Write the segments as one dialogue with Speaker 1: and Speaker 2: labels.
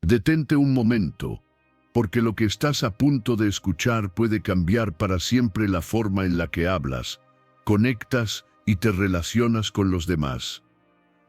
Speaker 1: Detente un momento, porque lo que estás a punto de escuchar puede cambiar para siempre la forma en la que hablas, conectas y te relacionas con los demás.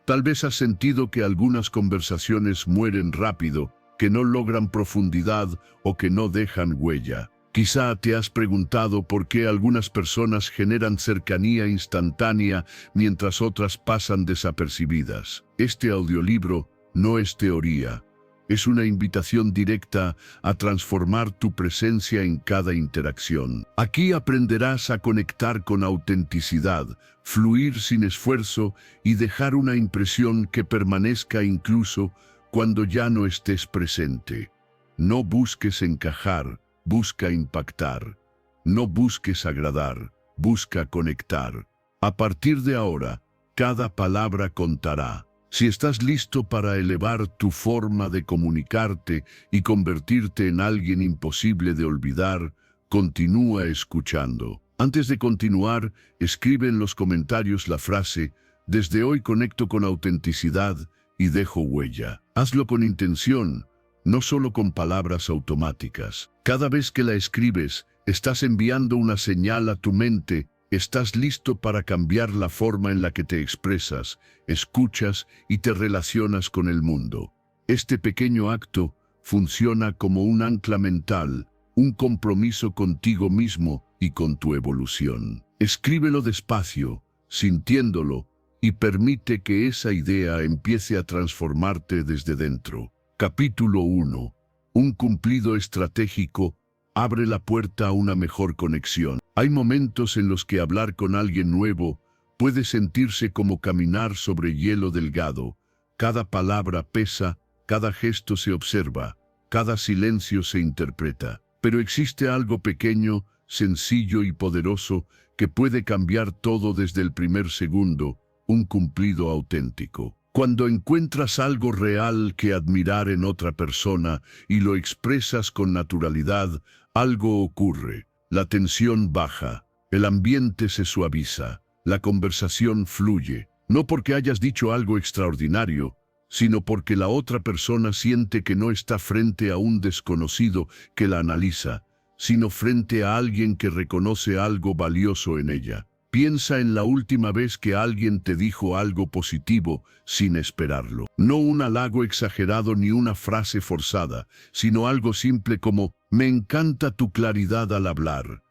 Speaker 1: Tal vez has sentido que algunas conversaciones mueren rápido, que no logran profundidad o que no dejan huella. Quizá te has preguntado por qué algunas personas generan cercanía instantánea mientras otras pasan desapercibidas. Este audiolibro no es teoría. Es una invitación directa a transformar tu presencia en cada interacción. Aquí aprenderás a conectar con autenticidad, fluir sin esfuerzo y dejar una impresión que permanezca incluso cuando ya no estés presente. No busques encajar, busca impactar. No busques agradar, busca conectar. A partir de ahora, cada palabra contará. Si estás listo para elevar tu forma de comunicarte y convertirte en alguien imposible de olvidar, continúa escuchando. Antes de continuar, escribe en los comentarios la frase: "Desde hoy conecto con autenticidad y dejo huella". Hazlo con intención, no solo con palabras automáticas. Cada vez que la escribes, estás enviando una señal a tu mente. Estás listo para cambiar la forma en la que te expresas, escuchas y te relacionas con el mundo. Este pequeño acto funciona como un ancla mental, un compromiso contigo mismo y con tu evolución. Escríbelo despacio, sintiéndolo, y permite que esa idea empiece a transformarte desde dentro. Capítulo 1. Un cumplido estratégico abre la puerta a una mejor conexión. Hay momentos en los que hablar con alguien nuevo puede sentirse como caminar sobre hielo delgado. Cada palabra pesa, cada gesto se observa, cada silencio se interpreta. Pero existe algo pequeño, sencillo y poderoso que puede cambiar todo desde el primer segundo: un cumplido auténtico. Cuando encuentras algo real que admirar en otra persona y lo expresas con naturalidad, algo ocurre. La tensión baja, el ambiente se suaviza, la conversación fluye. No porque hayas dicho algo extraordinario, sino porque la otra persona siente que no está frente a un desconocido que la analiza, sino frente a alguien que reconoce algo valioso en ella. Piensa en la última vez que alguien te dijo algo positivo sin esperarlo. No un halago exagerado ni una frase forzada, sino algo simple como: "Me encanta tu claridad al hablar.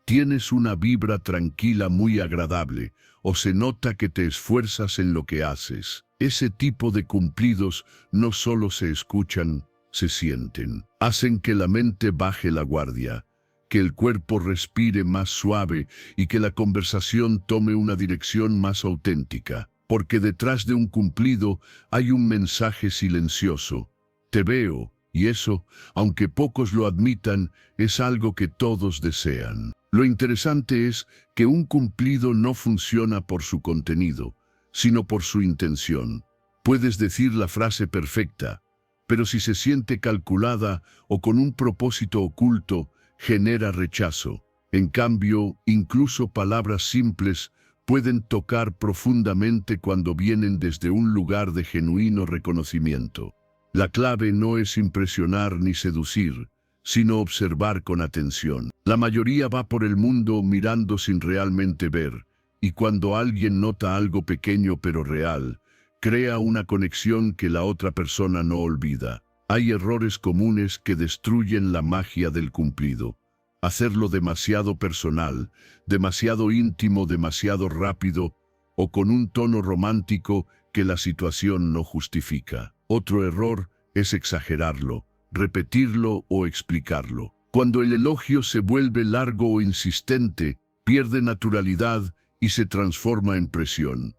Speaker 1: Tienes una vibra tranquila muy agradable", o "Se nota que te esfuerzas en lo que haces". Ese tipo de cumplidos no solo se escuchan, se sienten. Hacen que la mente baje la guardia, que el cuerpo respire más suave y que la conversación tome una dirección más auténtica. Porque detrás de un cumplido hay un mensaje silencioso: "Te veo", y eso, aunque pocos lo admitan, es algo que todos desean. Lo interesante es que un cumplido no funciona por su contenido, sino por su intención. Puedes decir la frase perfecta, pero si se siente calculada o con un propósito oculto, genera rechazo. En cambio, incluso palabras simples pueden tocar profundamente cuando vienen desde un lugar de genuino reconocimiento. La clave no es impresionar ni seducir, sino observar con atención. La mayoría va por el mundo mirando sin realmente ver, y cuando alguien nota algo pequeño pero real, crea una conexión que la otra persona no olvida. Hay errores comunes que destruyen la magia del cumplido. Hacerlo demasiado personal, demasiado íntimo, demasiado rápido, o con un tono romántico que la situación no justifica. Otro error es exagerarlo, repetirlo o explicarlo. Cuando el elogio se vuelve largo o insistente, pierde naturalidad y se transforma en presión.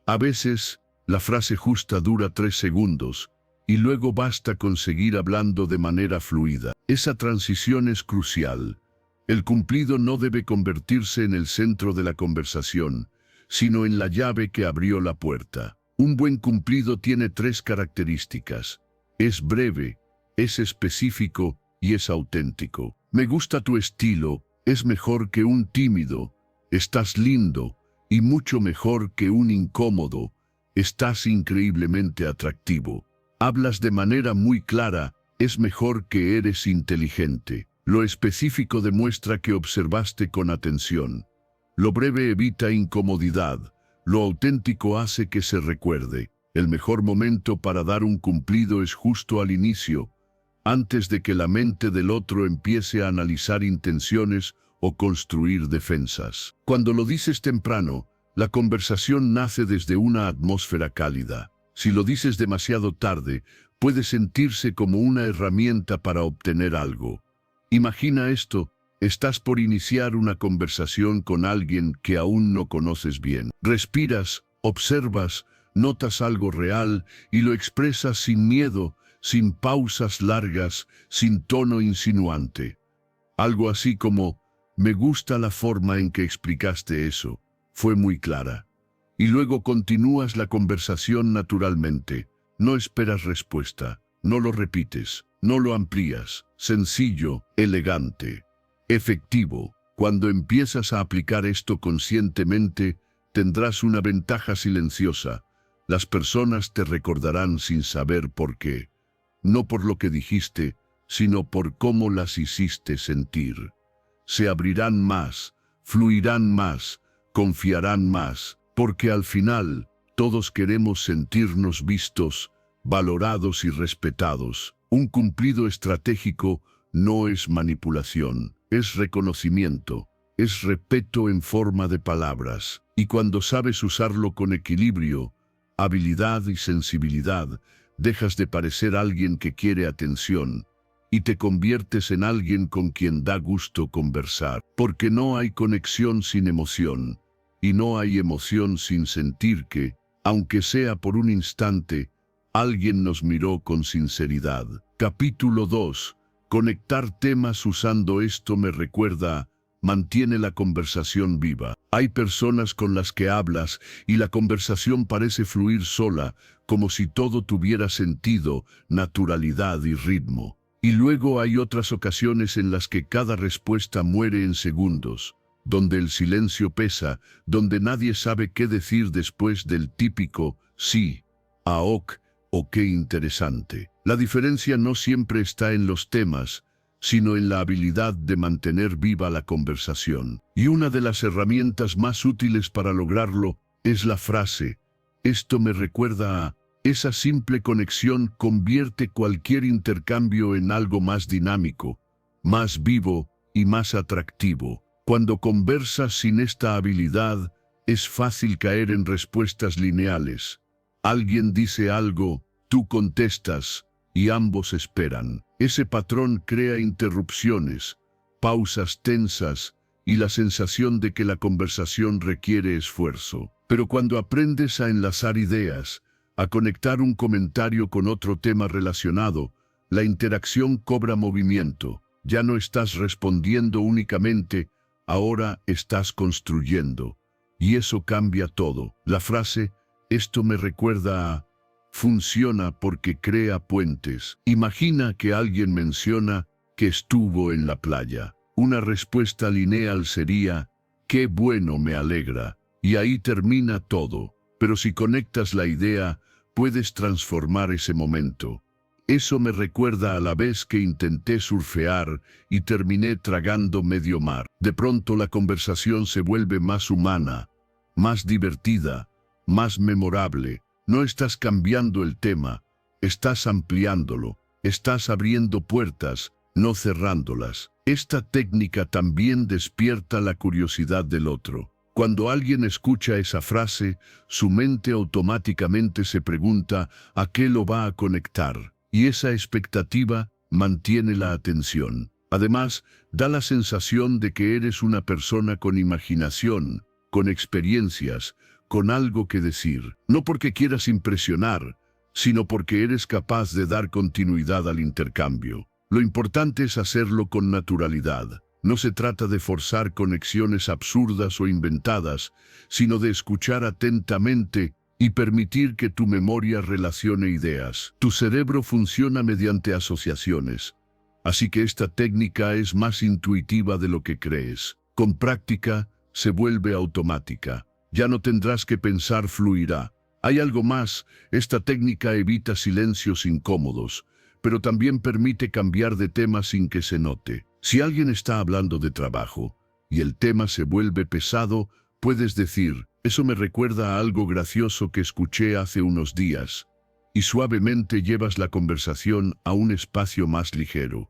Speaker 1: A veces, la frase justa dura 3 segundos, y luego basta con seguir hablando de manera fluida. Esa transición es crucial. El cumplido no debe convertirse en el centro de la conversación, sino en la llave que abrió la puerta. Un buen cumplido tiene 3 características: es breve, es específico y es auténtico. "Me gusta tu estilo", es mejor que un tímido. "Estás lindo", y mucho mejor que un incómodo. "Estás increíblemente atractivo". Hablas de manera muy clara, es mejor que eres inteligente. Lo específico demuestra que observaste con atención. Lo breve evita incomodidad. Lo auténtico hace que se recuerde. El mejor momento para dar un cumplido es justo al inicio, antes de que la mente del otro empiece a analizar intenciones o construir defensas. Cuando lo dices temprano, la conversación nace desde una atmósfera cálida. Si lo dices demasiado tarde, puede sentirse como una herramienta para obtener algo. Imagina esto, estás por iniciar una conversación con alguien que aún no conoces bien. Respiras, observas, notas algo real y lo expresas sin miedo, sin pausas largas, sin tono insinuante. Algo así como, me gusta la forma en que explicaste eso, fue muy clara. Y luego continúas la conversación naturalmente. No esperas respuesta, no lo repites, no lo amplías. Sencillo, elegante, efectivo. Cuando empiezas a aplicar esto conscientemente, tendrás una ventaja silenciosa. Las personas te recordarán sin saber por qué. No por lo que dijiste, sino por cómo las hiciste sentir. Se abrirán más, fluirán más, confiarán más. Porque al final, todos queremos sentirnos vistos, valorados y respetados. Un cumplido estratégico no es manipulación, es reconocimiento, es respeto en forma de palabras. Y cuando sabes usarlo con equilibrio, habilidad y sensibilidad, dejas de parecer alguien que quiere atención y te conviertes en alguien con quien da gusto conversar. Porque no hay conexión sin emoción. Y no hay emoción sin sentir que, aunque sea por un instante, alguien nos miró con sinceridad. Capítulo 2. Conectar temas usando esto me recuerda, mantiene la conversación viva. Hay personas con las que hablas y la conversación parece fluir sola, como si todo tuviera sentido, naturalidad y ritmo. Y luego hay otras ocasiones en las que cada respuesta muere en segundos, donde el silencio pesa, donde nadie sabe qué decir después del típico sí, ok o qué interesante. La diferencia no siempre está en los temas, sino en la habilidad de mantener viva la conversación. Y una de las herramientas más útiles para lograrlo es la frase, esto me recuerda a... Esa simple conexión convierte cualquier intercambio en algo más dinámico, más vivo y más atractivo. Cuando conversas sin esta habilidad, es fácil caer en respuestas lineales. Alguien dice algo, tú contestas, y ambos esperan. Ese patrón crea interrupciones, pausas tensas, y la sensación de que la conversación requiere esfuerzo. Pero cuando aprendes a enlazar ideas, a conectar un comentario con otro tema relacionado, la interacción cobra movimiento. Ya no estás respondiendo únicamente, ahora estás construyendo. Y eso cambia todo. La frase, esto me recuerda a... funciona porque crea puentes. Imagina que alguien menciona que estuvo en la playa. Una respuesta lineal sería, qué bueno, me alegra. Y ahí termina todo. Pero si conectas la idea, puedes transformar ese momento. Eso me recuerda a la vez que intenté surfear y terminé tragando medio mar. De pronto la conversación se vuelve más humana, más divertida, más memorable. No estás cambiando el tema, estás ampliándolo, estás abriendo puertas, no cerrándolas. Esta técnica también despierta la curiosidad del otro. Cuando alguien escucha esa frase, su mente automáticamente se pregunta a qué lo va a conectar, y esa expectativa mantiene la atención. Además, da la sensación de que eres una persona con imaginación, con experiencias, con algo que decir. No porque quieras impresionar, sino porque eres capaz de dar continuidad al intercambio. Lo importante es hacerlo con naturalidad. No se trata de forzar conexiones absurdas o inventadas, sino de escuchar atentamente y permitir que tu memoria relacione ideas. Tu cerebro funciona mediante asociaciones, así que esta técnica es más intuitiva de lo que crees. Con práctica, se vuelve automática. Ya no tendrás que pensar, fluirá. Hay algo más, esta técnica evita silencios incómodos, pero también permite cambiar de tema sin que se note. Si alguien está hablando de trabajo y el tema se vuelve pesado, puedes decir, eso me recuerda a algo gracioso que escuché hace unos días, y suavemente llevas la conversación a un espacio más ligero.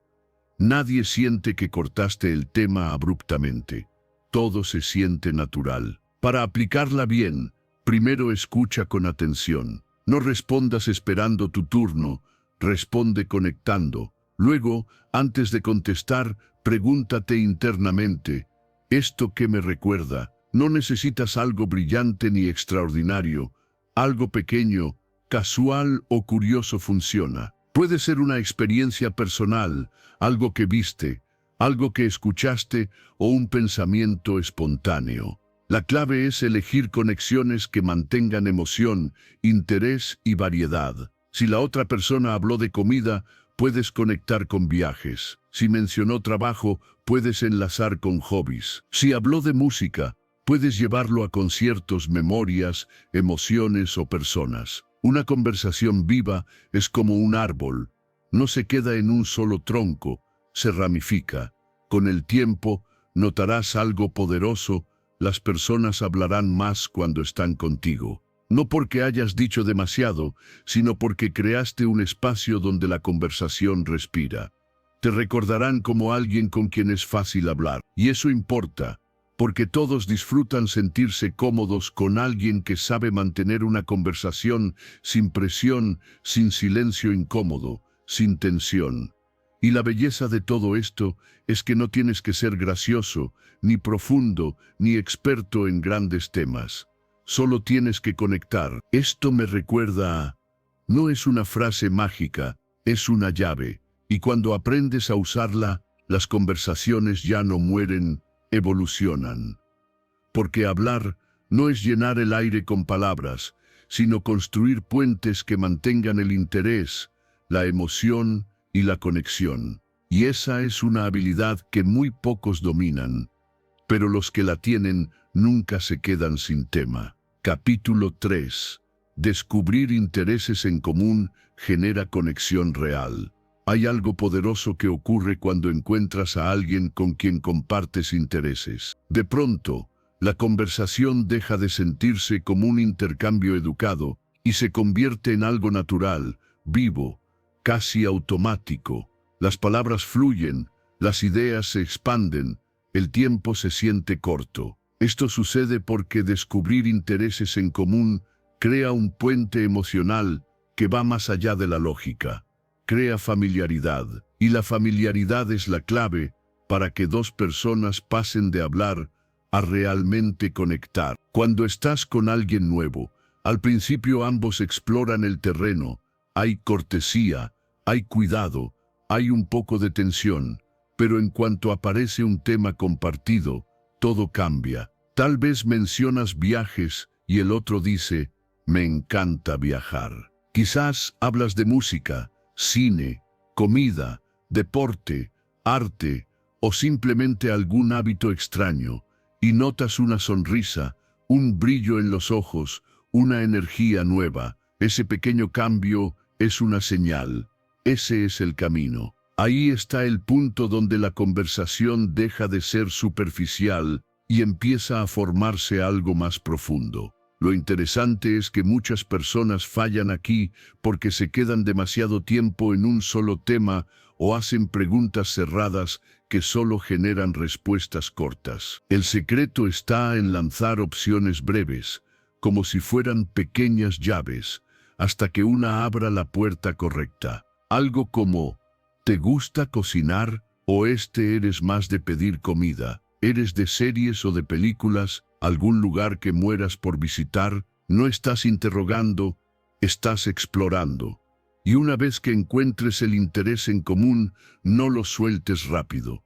Speaker 1: Nadie siente que cortaste el tema abruptamente. Todo se siente natural. Para aplicarla bien, primero escucha con atención. No respondas esperando tu turno, responde conectando. Luego, antes de contestar, pregúntate internamente, ¿esto qué me recuerda? No necesitas algo brillante ni extraordinario. Algo pequeño, casual o curioso funciona. Puede ser una experiencia personal, algo que viste, algo que escuchaste o un pensamiento espontáneo. La clave es elegir conexiones que mantengan emoción, interés y variedad. Si la otra persona habló de comida, puedes conectar con viajes. Si mencionó trabajo, puedes enlazar con hobbies. Si habló de música, puedes llevarlo a conciertos, memorias, emociones o personas. Una conversación viva es como un árbol. No se queda en un solo tronco, se ramifica. Con el tiempo, notarás algo poderoso. Las personas hablarán más cuando están contigo. No porque hayas dicho demasiado, sino porque creaste un espacio donde la conversación respira. Te recordarán como alguien con quien es fácil hablar. Y eso importa, porque todos disfrutan sentirse cómodos con alguien que sabe mantener una conversación sin presión, sin silencio incómodo, sin tensión. Y la belleza de todo esto es que no tienes que ser gracioso, ni profundo, ni experto en grandes temas. Solo tienes que conectar. Esto me recuerda a... No es una frase mágica, es una llave. Y cuando aprendes a usarla, las conversaciones ya no mueren, evolucionan. Porque hablar no es llenar el aire con palabras, sino construir puentes que mantengan el interés, la emoción y la conexión. Y esa es una habilidad que muy pocos dominan, pero los que la tienen nunca se quedan sin tema. Capítulo 3. Descubrir intereses en común genera conexión real. Hay algo poderoso que ocurre cuando encuentras a alguien con quien compartes intereses. De pronto, la conversación deja de sentirse como un intercambio educado y se convierte en algo natural, vivo, casi automático. Las palabras fluyen, las ideas se expanden, el tiempo se siente corto. Esto sucede porque descubrir intereses en común crea un puente emocional que va más allá de la lógica. Crea familiaridad, y la familiaridad es la clave para que dos personas pasen de hablar a realmente conectar. Cuando estás con alguien nuevo, al principio ambos exploran el terreno, hay cortesía, hay cuidado, hay un poco de tensión, pero en cuanto aparece un tema compartido, todo cambia. Tal vez mencionas viajes y el otro dice, me encanta viajar. Quizás hablas de música, cine, comida, deporte, arte o simplemente algún hábito extraño, y notas una sonrisa, un brillo en los ojos, una energía nueva. Ese pequeño cambio es una señal. Ese es el camino. Ahí está el punto donde la conversación deja de ser superficial y empieza a formarse algo más profundo. Lo interesante es que muchas personas fallan aquí porque se quedan demasiado tiempo en un solo tema o hacen preguntas cerradas que solo generan respuestas cortas. El secreto está en lanzar opciones breves, como si fueran pequeñas llaves, hasta que una abra la puerta correcta. Algo como, ¿te gusta cocinar? ¿O eres más de pedir comida? ¿Eres de series o de películas? ¿Algún lugar que mueras por visitar? No estás interrogando, estás explorando. Y una vez que encuentres el interés en común, no lo sueltes rápido.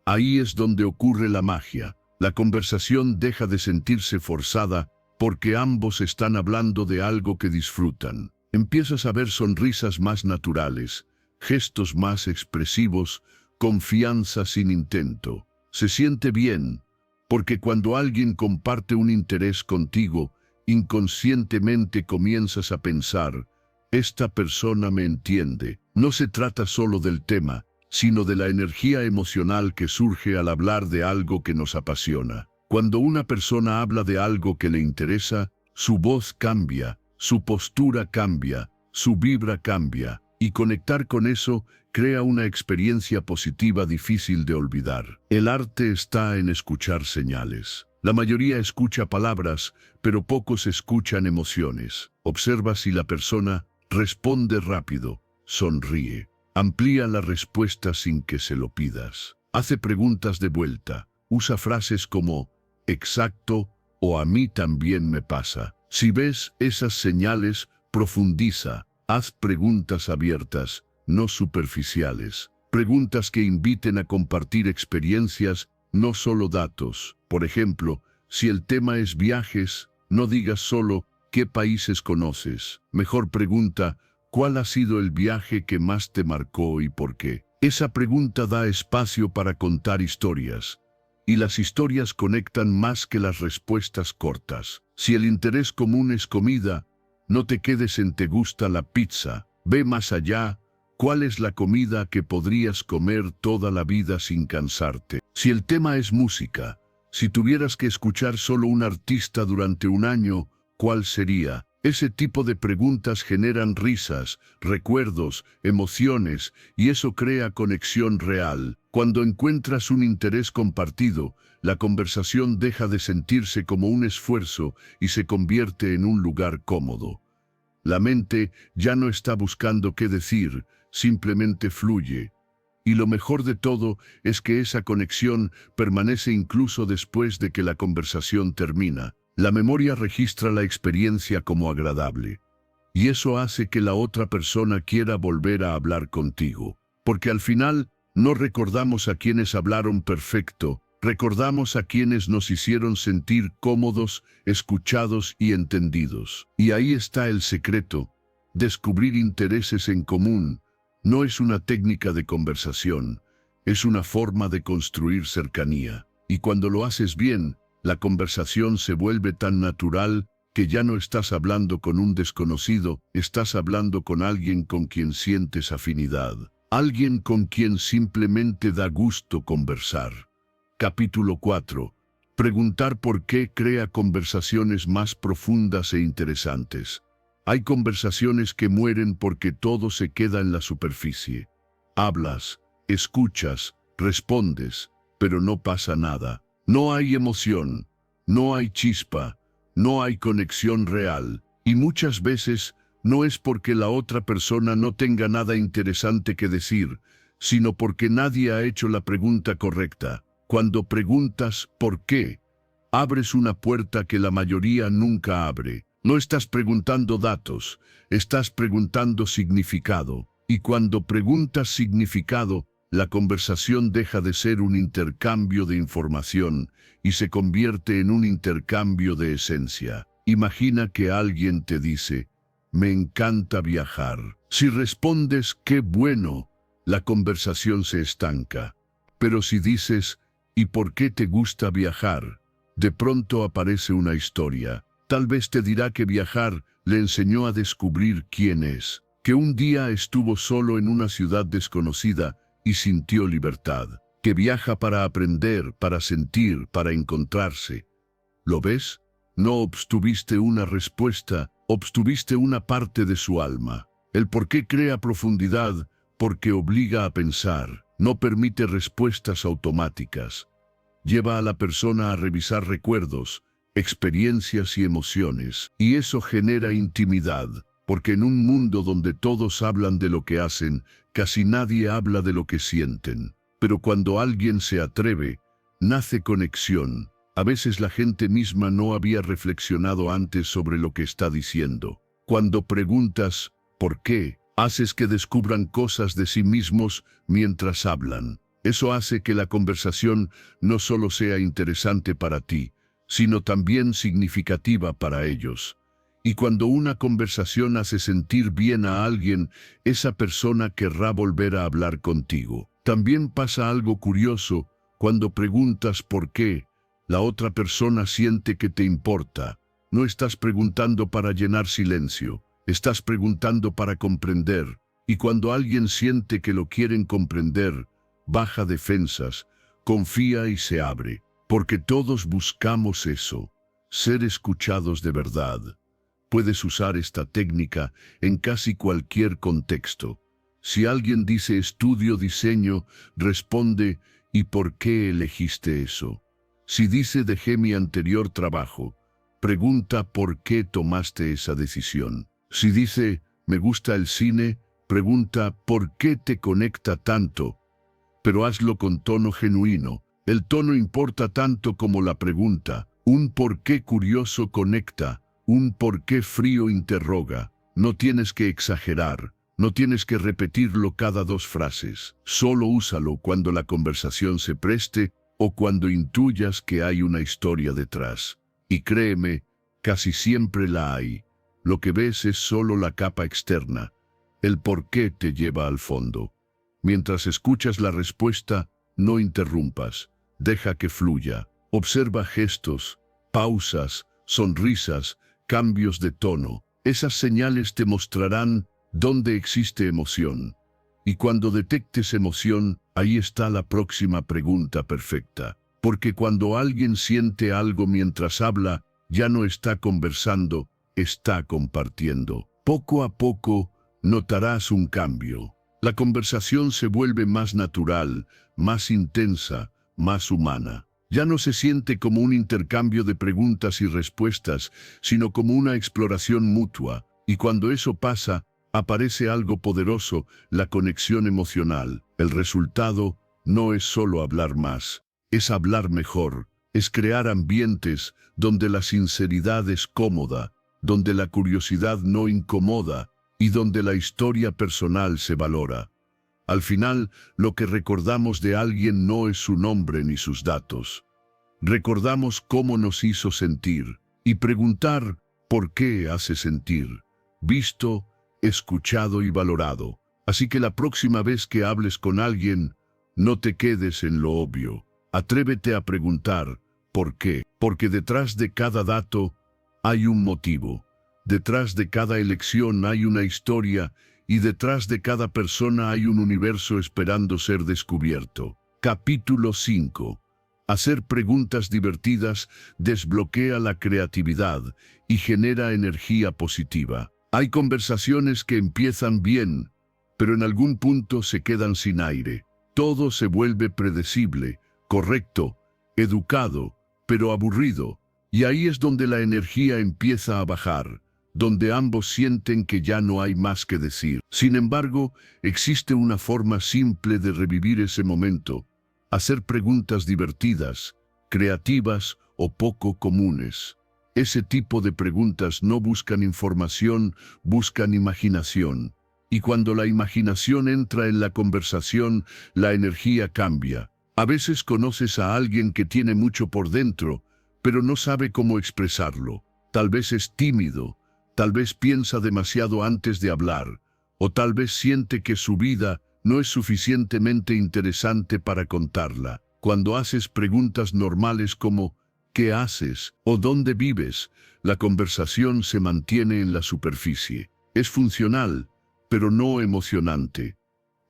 Speaker 1: Ahí es donde ocurre la magia. La conversación deja de sentirse forzada porque ambos están hablando de algo que disfrutan. Empiezas a ver sonrisas más naturales, gestos más expresivos, confianza sin intento. Se siente bien, porque cuando alguien comparte un interés contigo, inconscientemente comienzas a pensar, esta persona me entiende. No se trata solo del tema, sino de la energía emocional que surge al hablar de algo que nos apasiona. Cuando una persona habla de algo que le interesa, su voz cambia, su postura cambia, su vibra cambia, y conectar con eso crea una experiencia positiva difícil de olvidar. El arte está en escuchar señales. La mayoría escucha palabras, pero pocos escuchan emociones. Observa si la persona responde rápido, sonríe, amplía la respuesta sin que se lo pidas, hace preguntas de vuelta, usa frases como exacto o a mí también me pasa. Si ves esas señales, profundiza, haz preguntas abiertas, no superficiales, preguntas que inviten a compartir experiencias, no solo datos. Por ejemplo, si el tema es viajes, no digas solo ¿qué países conoces? Mejor pregunta, ¿cuál ha sido el viaje que más te marcó y por qué? Esa pregunta da espacio para contar historias, y las historias conectan más que las respuestas cortas. Si el interés común es comida, no te quedes en ¿te gusta la pizza? Ve más allá, ¿cuál es la comida que podrías comer toda la vida sin cansarte? Si el tema es música, si tuvieras que escuchar solo un artista durante un año, ¿cuál sería? Ese tipo de preguntas generan risas, recuerdos, emociones, y eso crea conexión real. Cuando encuentras un interés compartido, la conversación deja de sentirse como un esfuerzo y se convierte en un lugar cómodo. La mente ya no está buscando qué decir, simplemente fluye. Y lo mejor de todo es que esa conexión permanece incluso después de que la conversación termina. La memoria registra la experiencia como agradable. Y eso hace que la otra persona quiera volver a hablar contigo. Porque al final, no recordamos a quienes hablaron perfecto, recordamos a quienes nos hicieron sentir cómodos, escuchados y entendidos. Y ahí está el secreto. Descubrir intereses en común no es una técnica de conversación, es una forma de construir cercanía. Y cuando lo haces bien, la conversación se vuelve tan natural que ya no estás hablando con un desconocido, estás hablando con alguien con quien sientes afinidad, alguien con quien simplemente da gusto conversar. Capítulo 4. Preguntar por qué crea conversaciones más profundas e interesantes. Hay conversaciones que mueren porque todo se queda en la superficie. Hablas, escuchas, respondes, pero no pasa nada. No hay emoción, no hay chispa, no hay conexión real, y muchas veces no es porque la otra persona no tenga nada interesante que decir, sino porque nadie ha hecho la pregunta correcta. Cuando preguntas ¿por qué?, abres una puerta que la mayoría nunca abre. No estás preguntando datos, estás preguntando significado, y cuando preguntas significado, la conversación deja de ser un intercambio de información y se convierte en un intercambio de esencia. Imagina que alguien te dice, me encanta viajar. Si respondes, qué bueno, la conversación se estanca. Pero si dices, ¿y por qué te gusta viajar? De pronto aparece una historia. Tal vez te dirá que viajar le enseñó a descubrir quién es, que un día estuvo solo en una ciudad desconocida y sintió libertad, que viaja para aprender, para sentir, para encontrarse. ¿Lo ves? No obtuviste una respuesta, obtuviste una parte de su alma. El por qué crea profundidad, porque obliga a pensar, no permite respuestas automáticas. Lleva a la persona a revisar recuerdos, experiencias y emociones, y eso genera intimidad, porque en un mundo donde todos hablan de lo que hacen, casi nadie habla de lo que sienten. Pero cuando alguien se atreve, nace conexión. A veces la gente misma no había reflexionado antes sobre lo que está diciendo. Cuando preguntas ¿por qué?, haces que descubran cosas de sí mismos mientras hablan. Eso hace que la conversación no solo sea interesante para ti, sino también significativa para ellos. Y cuando una conversación hace sentir bien a alguien, esa persona querrá volver a hablar contigo. También pasa algo curioso. Cuando preguntas por qué, la otra persona siente que te importa. No estás preguntando para llenar silencio, estás preguntando para comprender. Y cuando alguien siente que lo quieren comprender, baja defensas, confía y se abre. Porque todos buscamos eso, ser escuchados de verdad. Puedes usar esta técnica en casi cualquier contexto. Si alguien dice estudio diseño, responde ¿y por qué elegiste eso? Si dice dejé mi anterior trabajo, pregunta ¿por qué tomaste esa decisión? Si dice me gusta el cine, pregunta ¿por qué te conecta tanto? Pero hazlo con tono genuino. El tono importa tanto como la pregunta. Un por qué curioso conecta, un por qué frío interroga. No tienes que exagerar, no tienes que repetirlo cada 2 frases. Solo úsalo cuando la conversación se preste o cuando intuyas que hay una historia detrás. Y créeme, casi siempre la hay. Lo que ves es solo la capa externa. El por qué te lleva al fondo. Mientras escuchas la respuesta, no interrumpas. Deja que fluya. Observa gestos, pausas, sonrisas, cambios de tono. Esas señales te mostrarán dónde existe emoción. Y cuando detectes emoción, ahí está la próxima pregunta perfecta. Porque cuando alguien siente algo mientras habla, ya no está conversando, está compartiendo. Poco a poco, notarás un cambio. La conversación se vuelve más natural, más intensa, más humana. Ya no se siente como un intercambio de preguntas y respuestas, sino como una exploración mutua. Y cuando eso pasa, aparece algo poderoso, la conexión emocional. El resultado no es solo hablar más, es hablar mejor, es crear ambientes donde la sinceridad es cómoda, donde la curiosidad no incomoda y donde la historia personal se valora. Al final, lo que recordamos de alguien no es su nombre ni sus datos. Recordamos cómo nos hizo sentir y preguntar por qué hace sentir, visto, escuchado y valorado. Así que la próxima vez que hables con alguien, no te quedes en lo obvio. Atrévete a preguntar ¿por qué? Porque detrás de cada dato hay un motivo. Detrás de cada elección hay una historia y detrás de cada persona hay un universo esperando ser descubierto. Capítulo 5. Hacer preguntas divertidas desbloquea la creatividad y genera energía positiva. Hay conversaciones que empiezan bien, pero en algún punto se quedan sin aire. Todo se vuelve predecible, correcto, educado, pero aburrido. Y ahí es donde la energía empieza a bajar, donde ambos sienten que ya no hay más que decir. Sin embargo, existe una forma simple de revivir ese momento. Hacer preguntas divertidas, creativas o poco comunes. Ese tipo de preguntas no buscan información, buscan imaginación. Y cuando la imaginación entra en la conversación, la energía cambia. A veces conoces a alguien que tiene mucho por dentro, pero no sabe cómo expresarlo. Tal vez es tímido, tal vez piensa demasiado antes de hablar, o tal vez siente que su vida no es suficientemente interesante para contarla. Cuando haces preguntas normales como ¿qué haces? O ¿dónde vives? La conversación se mantiene en la superficie. Es funcional, pero no emocionante.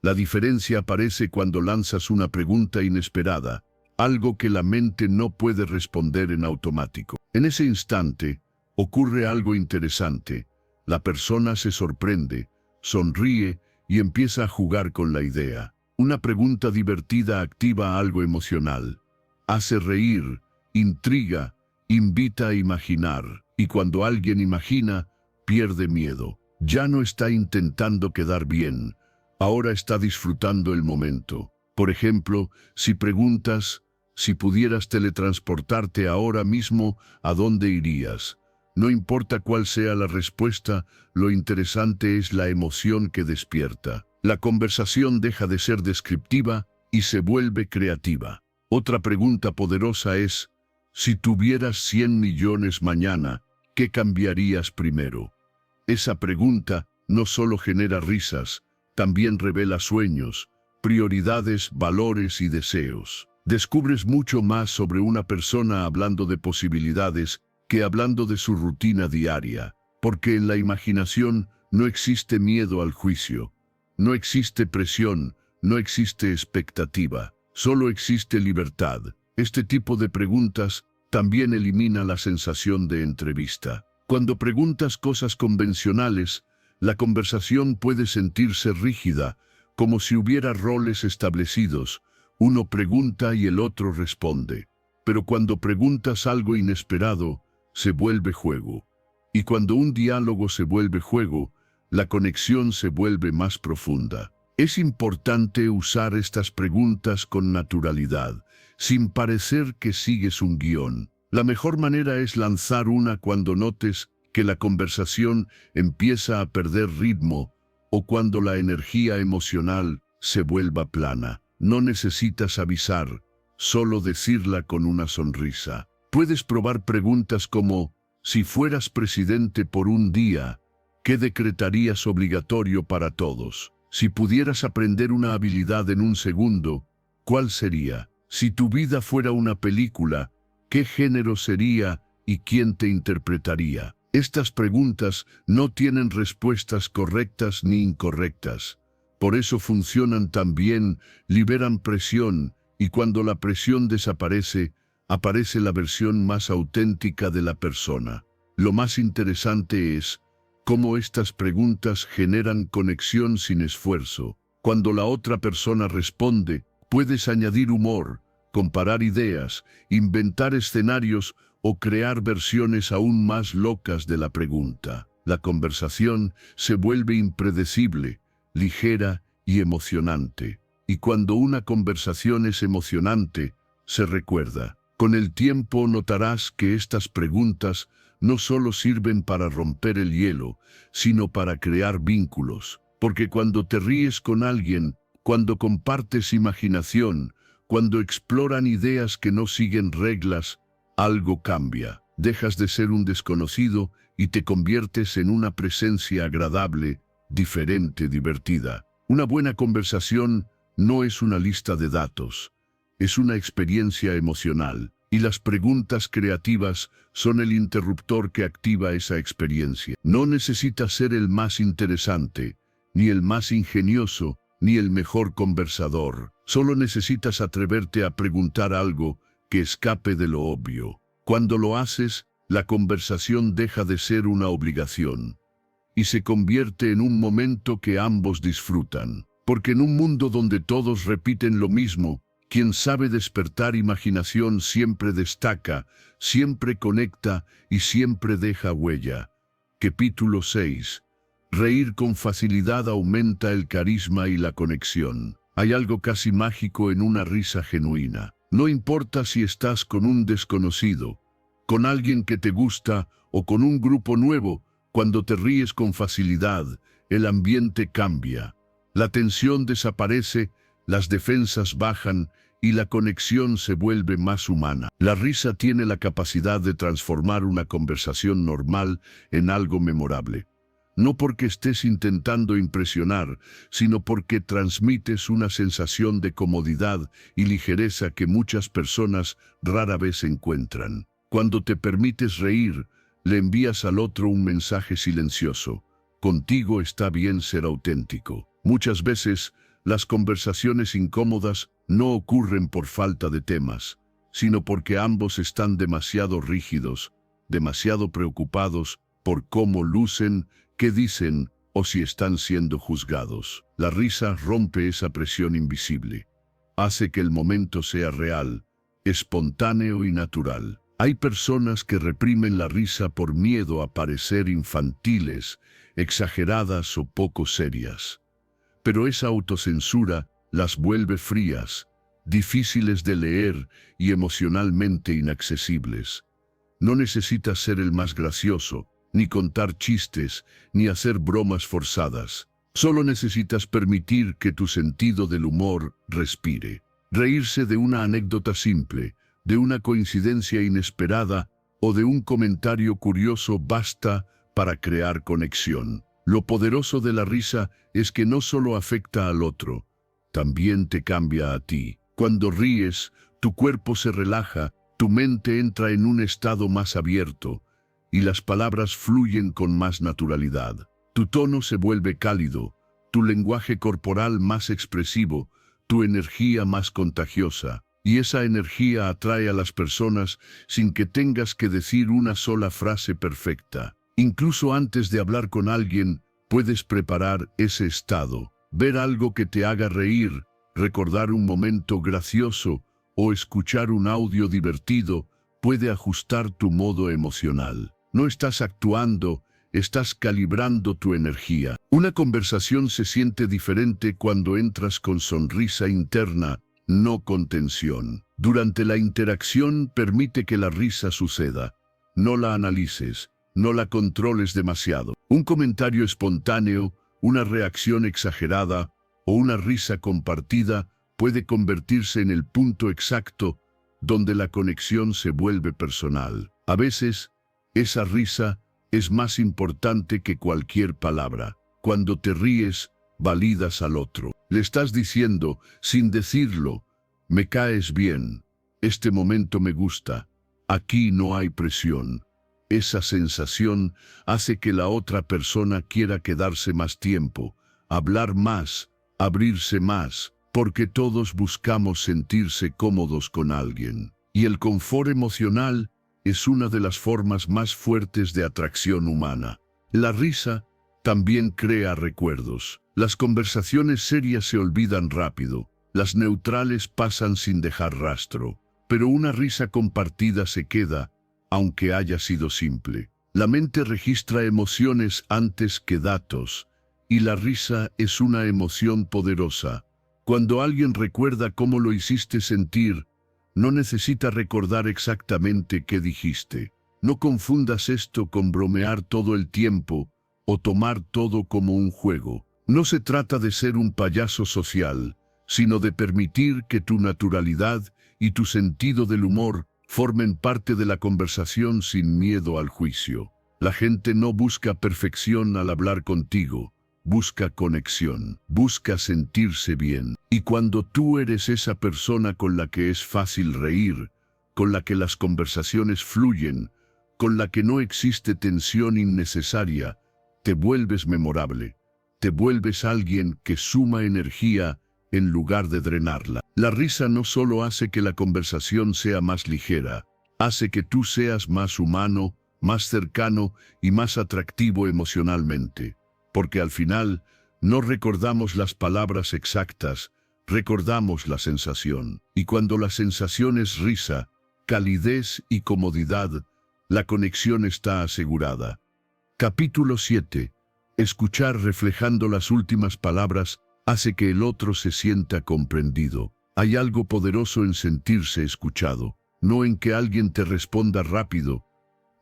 Speaker 1: La diferencia aparece cuando lanzas una pregunta inesperada, algo que la mente no puede responder en automático. En ese instante, ocurre algo interesante. La persona se sorprende, sonríe y empieza a jugar con la idea. Una pregunta divertida activa algo emocional. Hace reír, intriga, invita a imaginar. Y cuando alguien imagina, pierde miedo. Ya no está intentando quedar bien. Ahora está disfrutando el momento. Por ejemplo, si preguntas, si pudieras teletransportarte ahora mismo, ¿a dónde irías? No importa cuál sea la respuesta, lo interesante es la emoción que despierta. La conversación deja de ser descriptiva y se vuelve creativa. Otra pregunta poderosa es, si tuvieras 100 millones mañana, ¿qué cambiarías primero? Esa pregunta no solo genera risas, también revela sueños, prioridades, valores y deseos. Descubres mucho más sobre una persona hablando de posibilidades que hablando de su rutina diaria, porque en la imaginación no existe miedo al juicio, no existe presión, no existe expectativa, solo existe libertad. Este tipo de preguntas también elimina la sensación de entrevista. Cuando preguntas cosas convencionales, la conversación puede sentirse rígida, como si hubiera roles establecidos. Uno pregunta y el otro responde. Pero cuando preguntas algo inesperado, se vuelve juego. Y cuando un diálogo se vuelve juego, la conexión se vuelve más profunda. Es importante usar estas preguntas con naturalidad, sin parecer que sigues un guión. La mejor manera es lanzar una cuando notes que la conversación empieza a perder ritmo o cuando la energía emocional se vuelva plana. No necesitas avisar, solo decirla con una sonrisa. Puedes probar preguntas como, si fueras presidente por un día, ¿qué decretarías obligatorio para todos? Si pudieras aprender una habilidad en un segundo, ¿cuál sería? Si tu vida fuera una película, ¿qué género sería y quién te interpretaría? Estas preguntas no tienen respuestas correctas ni incorrectas. Por eso funcionan tan bien, liberan presión, y cuando la presión desaparece, aparece la versión más auténtica de la persona. Lo más interesante es cómo estas preguntas generan conexión sin esfuerzo. Cuando la otra persona responde, puedes añadir humor, comparar ideas, inventar escenarios o crear versiones aún más locas de la pregunta. La conversación se vuelve impredecible, ligera y emocionante. Y cuando una conversación es emocionante, se recuerda. Con el tiempo notarás que estas preguntas no solo sirven para romper el hielo, sino para crear vínculos. Porque cuando te ríes con alguien, cuando compartes imaginación, cuando exploran ideas que no siguen reglas, algo cambia. Dejas de ser un desconocido y te conviertes en una presencia agradable, diferente, divertida. Una buena conversación no es una lista de datos, es una experiencia emocional. Y las preguntas creativas son el interruptor que activa esa experiencia. No necesitas ser el más interesante, ni el más ingenioso, ni el mejor conversador. Solo necesitas atreverte a preguntar algo que escape de lo obvio. Cuando lo haces, la conversación deja de ser una obligación y se convierte en un momento que ambos disfrutan. Porque en un mundo donde todos repiten lo mismo, quien sabe despertar imaginación siempre destaca, siempre conecta y siempre deja huella. Capítulo 6. Reír con facilidad aumenta el carisma y la conexión. Hay algo casi mágico en una risa genuina. No importa si estás con un desconocido, con alguien que te gusta o con un grupo nuevo, cuando te ríes con facilidad, el ambiente cambia. La tensión desaparece, las defensas bajan y la conexión se vuelve más humana. La risa tiene la capacidad de transformar una conversación normal en algo memorable. No porque estés intentando impresionar, sino porque transmites una sensación de comodidad y ligereza que muchas personas rara vez encuentran. Cuando te permites reír, le envías al otro un mensaje silencioso. Contigo está bien ser auténtico. Muchas veces, las conversaciones incómodas no ocurren por falta de temas, sino porque ambos están demasiado rígidos, demasiado preocupados por cómo lucen, qué dicen o si están siendo juzgados. La risa rompe esa presión invisible. Hace que el momento sea real, espontáneo y natural. Hay personas que reprimen la risa por miedo a parecer infantiles, exageradas o poco serias. Pero esa autocensura las vuelve frías, difíciles de leer y emocionalmente inaccesibles. No necesitas ser el más gracioso, ni contar chistes, ni hacer bromas forzadas. Solo necesitas permitir que tu sentido del humor respire. Reírse de una anécdota simple, de una coincidencia inesperada o de un comentario curioso basta para crear conexión. Lo poderoso de la risa es que no solo afecta al otro, también te cambia a ti. Cuando ríes, tu cuerpo se relaja, Tu mente entra en un estado más abierto y las palabras fluyen con más naturalidad. Tu tono se vuelve cálido, tu lenguaje corporal más expresivo, tu energía más contagiosa. Y esa energía atrae a las personas sin que tengas que decir una sola frase perfecta. Incluso antes de hablar con alguien, puedes preparar ese estado. Ver algo que te haga reír, recordar un momento gracioso o escuchar un audio divertido puede ajustar tu modo emocional. No estás actuando, estás calibrando tu energía. Una conversación se siente diferente cuando entras con sonrisa interna, no con tensión. Durante la interacción permite que la risa suceda. No la analices, no la controles demasiado. Un comentario espontáneo, una reacción exagerada o una risa compartida puede convertirse en el punto exacto donde la conexión se vuelve personal. A veces, esa risa es más importante que cualquier palabra. Cuando te ríes, validas al otro. Le estás diciendo, sin decirlo, me caes bien, este momento me gusta, aquí no hay presión. Esa sensación hace que la otra persona quiera quedarse más tiempo, hablar más, abrirse más, porque todos buscamos sentirse cómodos con alguien. Y el confort emocional es una de las formas más fuertes de atracción humana. La risa también crea recuerdos. Las conversaciones serias se olvidan rápido, las neutrales pasan sin dejar rastro, pero una risa compartida se queda, aunque haya sido simple. La mente registra emociones antes que datos, y la risa es una emoción poderosa. Cuando alguien recuerda cómo lo hiciste sentir, no necesita recordar exactamente qué dijiste. No confundas esto con bromear todo el tiempo o tomar todo como un juego. No se trata de ser un payaso social, sino de permitir que tu naturalidad y tu sentido del humor formen parte de la conversación sin miedo al juicio. La gente no busca perfección al hablar contigo, busca conexión, busca sentirse bien. Y cuando tú eres esa persona con la que es fácil reír, con la que las conversaciones fluyen, con la que no existe tensión innecesaria, te vuelves memorable, te vuelves alguien que suma energía en lugar de drenarla. La risa no solo hace que la conversación sea más ligera, hace que tú seas más humano, más cercano y más atractivo emocionalmente. Porque al final, no recordamos las palabras exactas, recordamos la sensación. Y cuando la sensación es risa, calidez y comodidad, la conexión está asegurada. Capítulo 7. Escuchar reflejando las últimas palabras hace que el otro se sienta comprendido. Hay algo poderoso en sentirse escuchado, no en que alguien te responda rápido,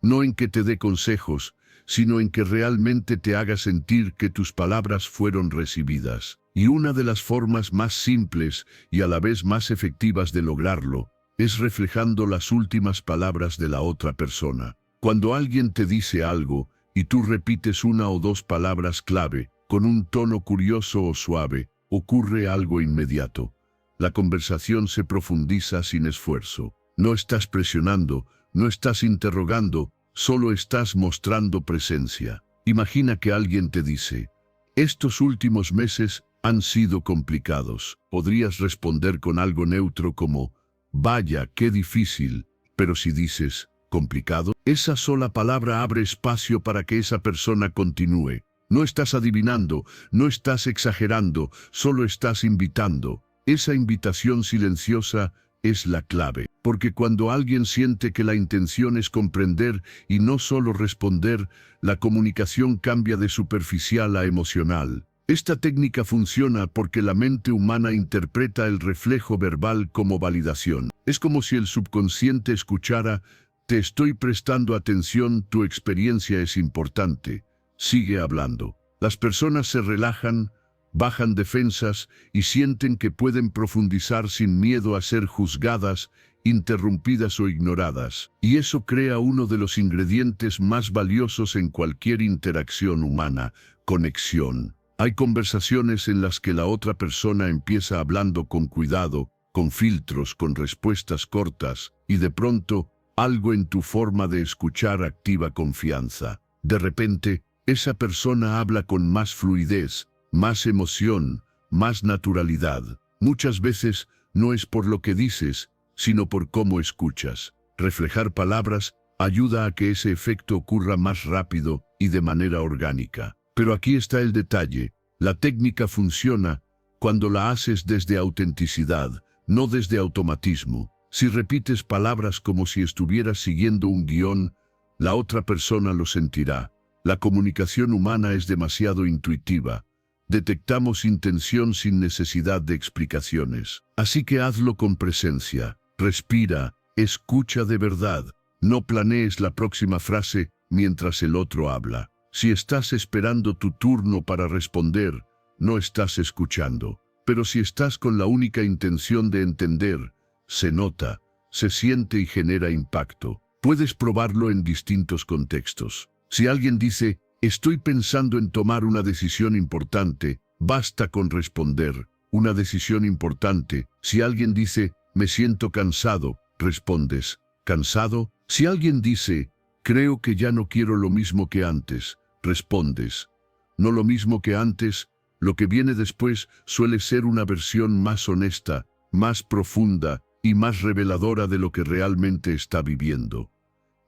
Speaker 1: no en que te dé consejos, sino en que realmente te haga sentir que tus palabras fueron recibidas. Y una de las formas más simples y a la vez más efectivas de lograrlo es reflejando las últimas palabras de la otra persona. Cuando alguien te dice algo y tú repites una o dos palabras clave, con un tono curioso o suave, ocurre algo inmediato. La conversación se profundiza sin esfuerzo. No estás presionando, no estás interrogando, solo estás mostrando presencia. Imagina que alguien te dice, estos últimos meses han sido complicados. Podrías responder con algo neutro como, vaya, qué difícil. Pero si dices, complicado, esa sola palabra abre espacio para que esa persona continúe. No estás adivinando, no estás exagerando, solo estás invitando. Esa invitación silenciosa es la clave, porque cuando alguien siente que la intención es comprender y no solo responder, la comunicación cambia de superficial a emocional. Esta técnica funciona porque la mente humana interpreta el reflejo verbal como validación. Es como si el subconsciente escuchara, te estoy prestando atención, tu experiencia es importante. Sigue hablando. Las personas se relajan, bajan defensas y sienten que pueden profundizar sin miedo a ser juzgadas, interrumpidas o ignoradas. Y eso crea uno de los ingredientes más valiosos en cualquier interacción humana, conexión. Hay conversaciones en las que la otra persona empieza hablando con cuidado, con filtros, con respuestas cortas, y de pronto, algo en tu forma de escuchar activa confianza. De repente, esa persona habla con más fluidez, más emoción, más naturalidad. Muchas veces no es por lo que dices, sino por cómo escuchas. Reflejar palabras ayuda a que ese efecto ocurra más rápido y de manera orgánica. Pero aquí está el detalle. La técnica funciona cuando la haces desde autenticidad, no desde automatismo. Si repites palabras como si estuvieras siguiendo un guión, la otra persona lo sentirá. La comunicación humana es demasiado intuitiva. Detectamos intención sin necesidad de explicaciones. Así que hazlo con presencia. Respira, escucha de verdad. No planees la próxima frase mientras el otro habla. Si estás esperando tu turno para responder, no estás escuchando. Pero si estás con la única intención de entender, se nota, se siente y genera impacto. Puedes probarlo en distintos contextos. Si alguien dice, estoy pensando en tomar una decisión importante, basta con responder, una decisión importante. Si alguien dice, me siento cansado, respondes, ¿cansado? Si alguien dice, creo que ya no quiero lo mismo que antes, respondes, no lo mismo que antes. Lo que viene después suele ser una versión más honesta, más profunda y más reveladora de lo que realmente está viviendo.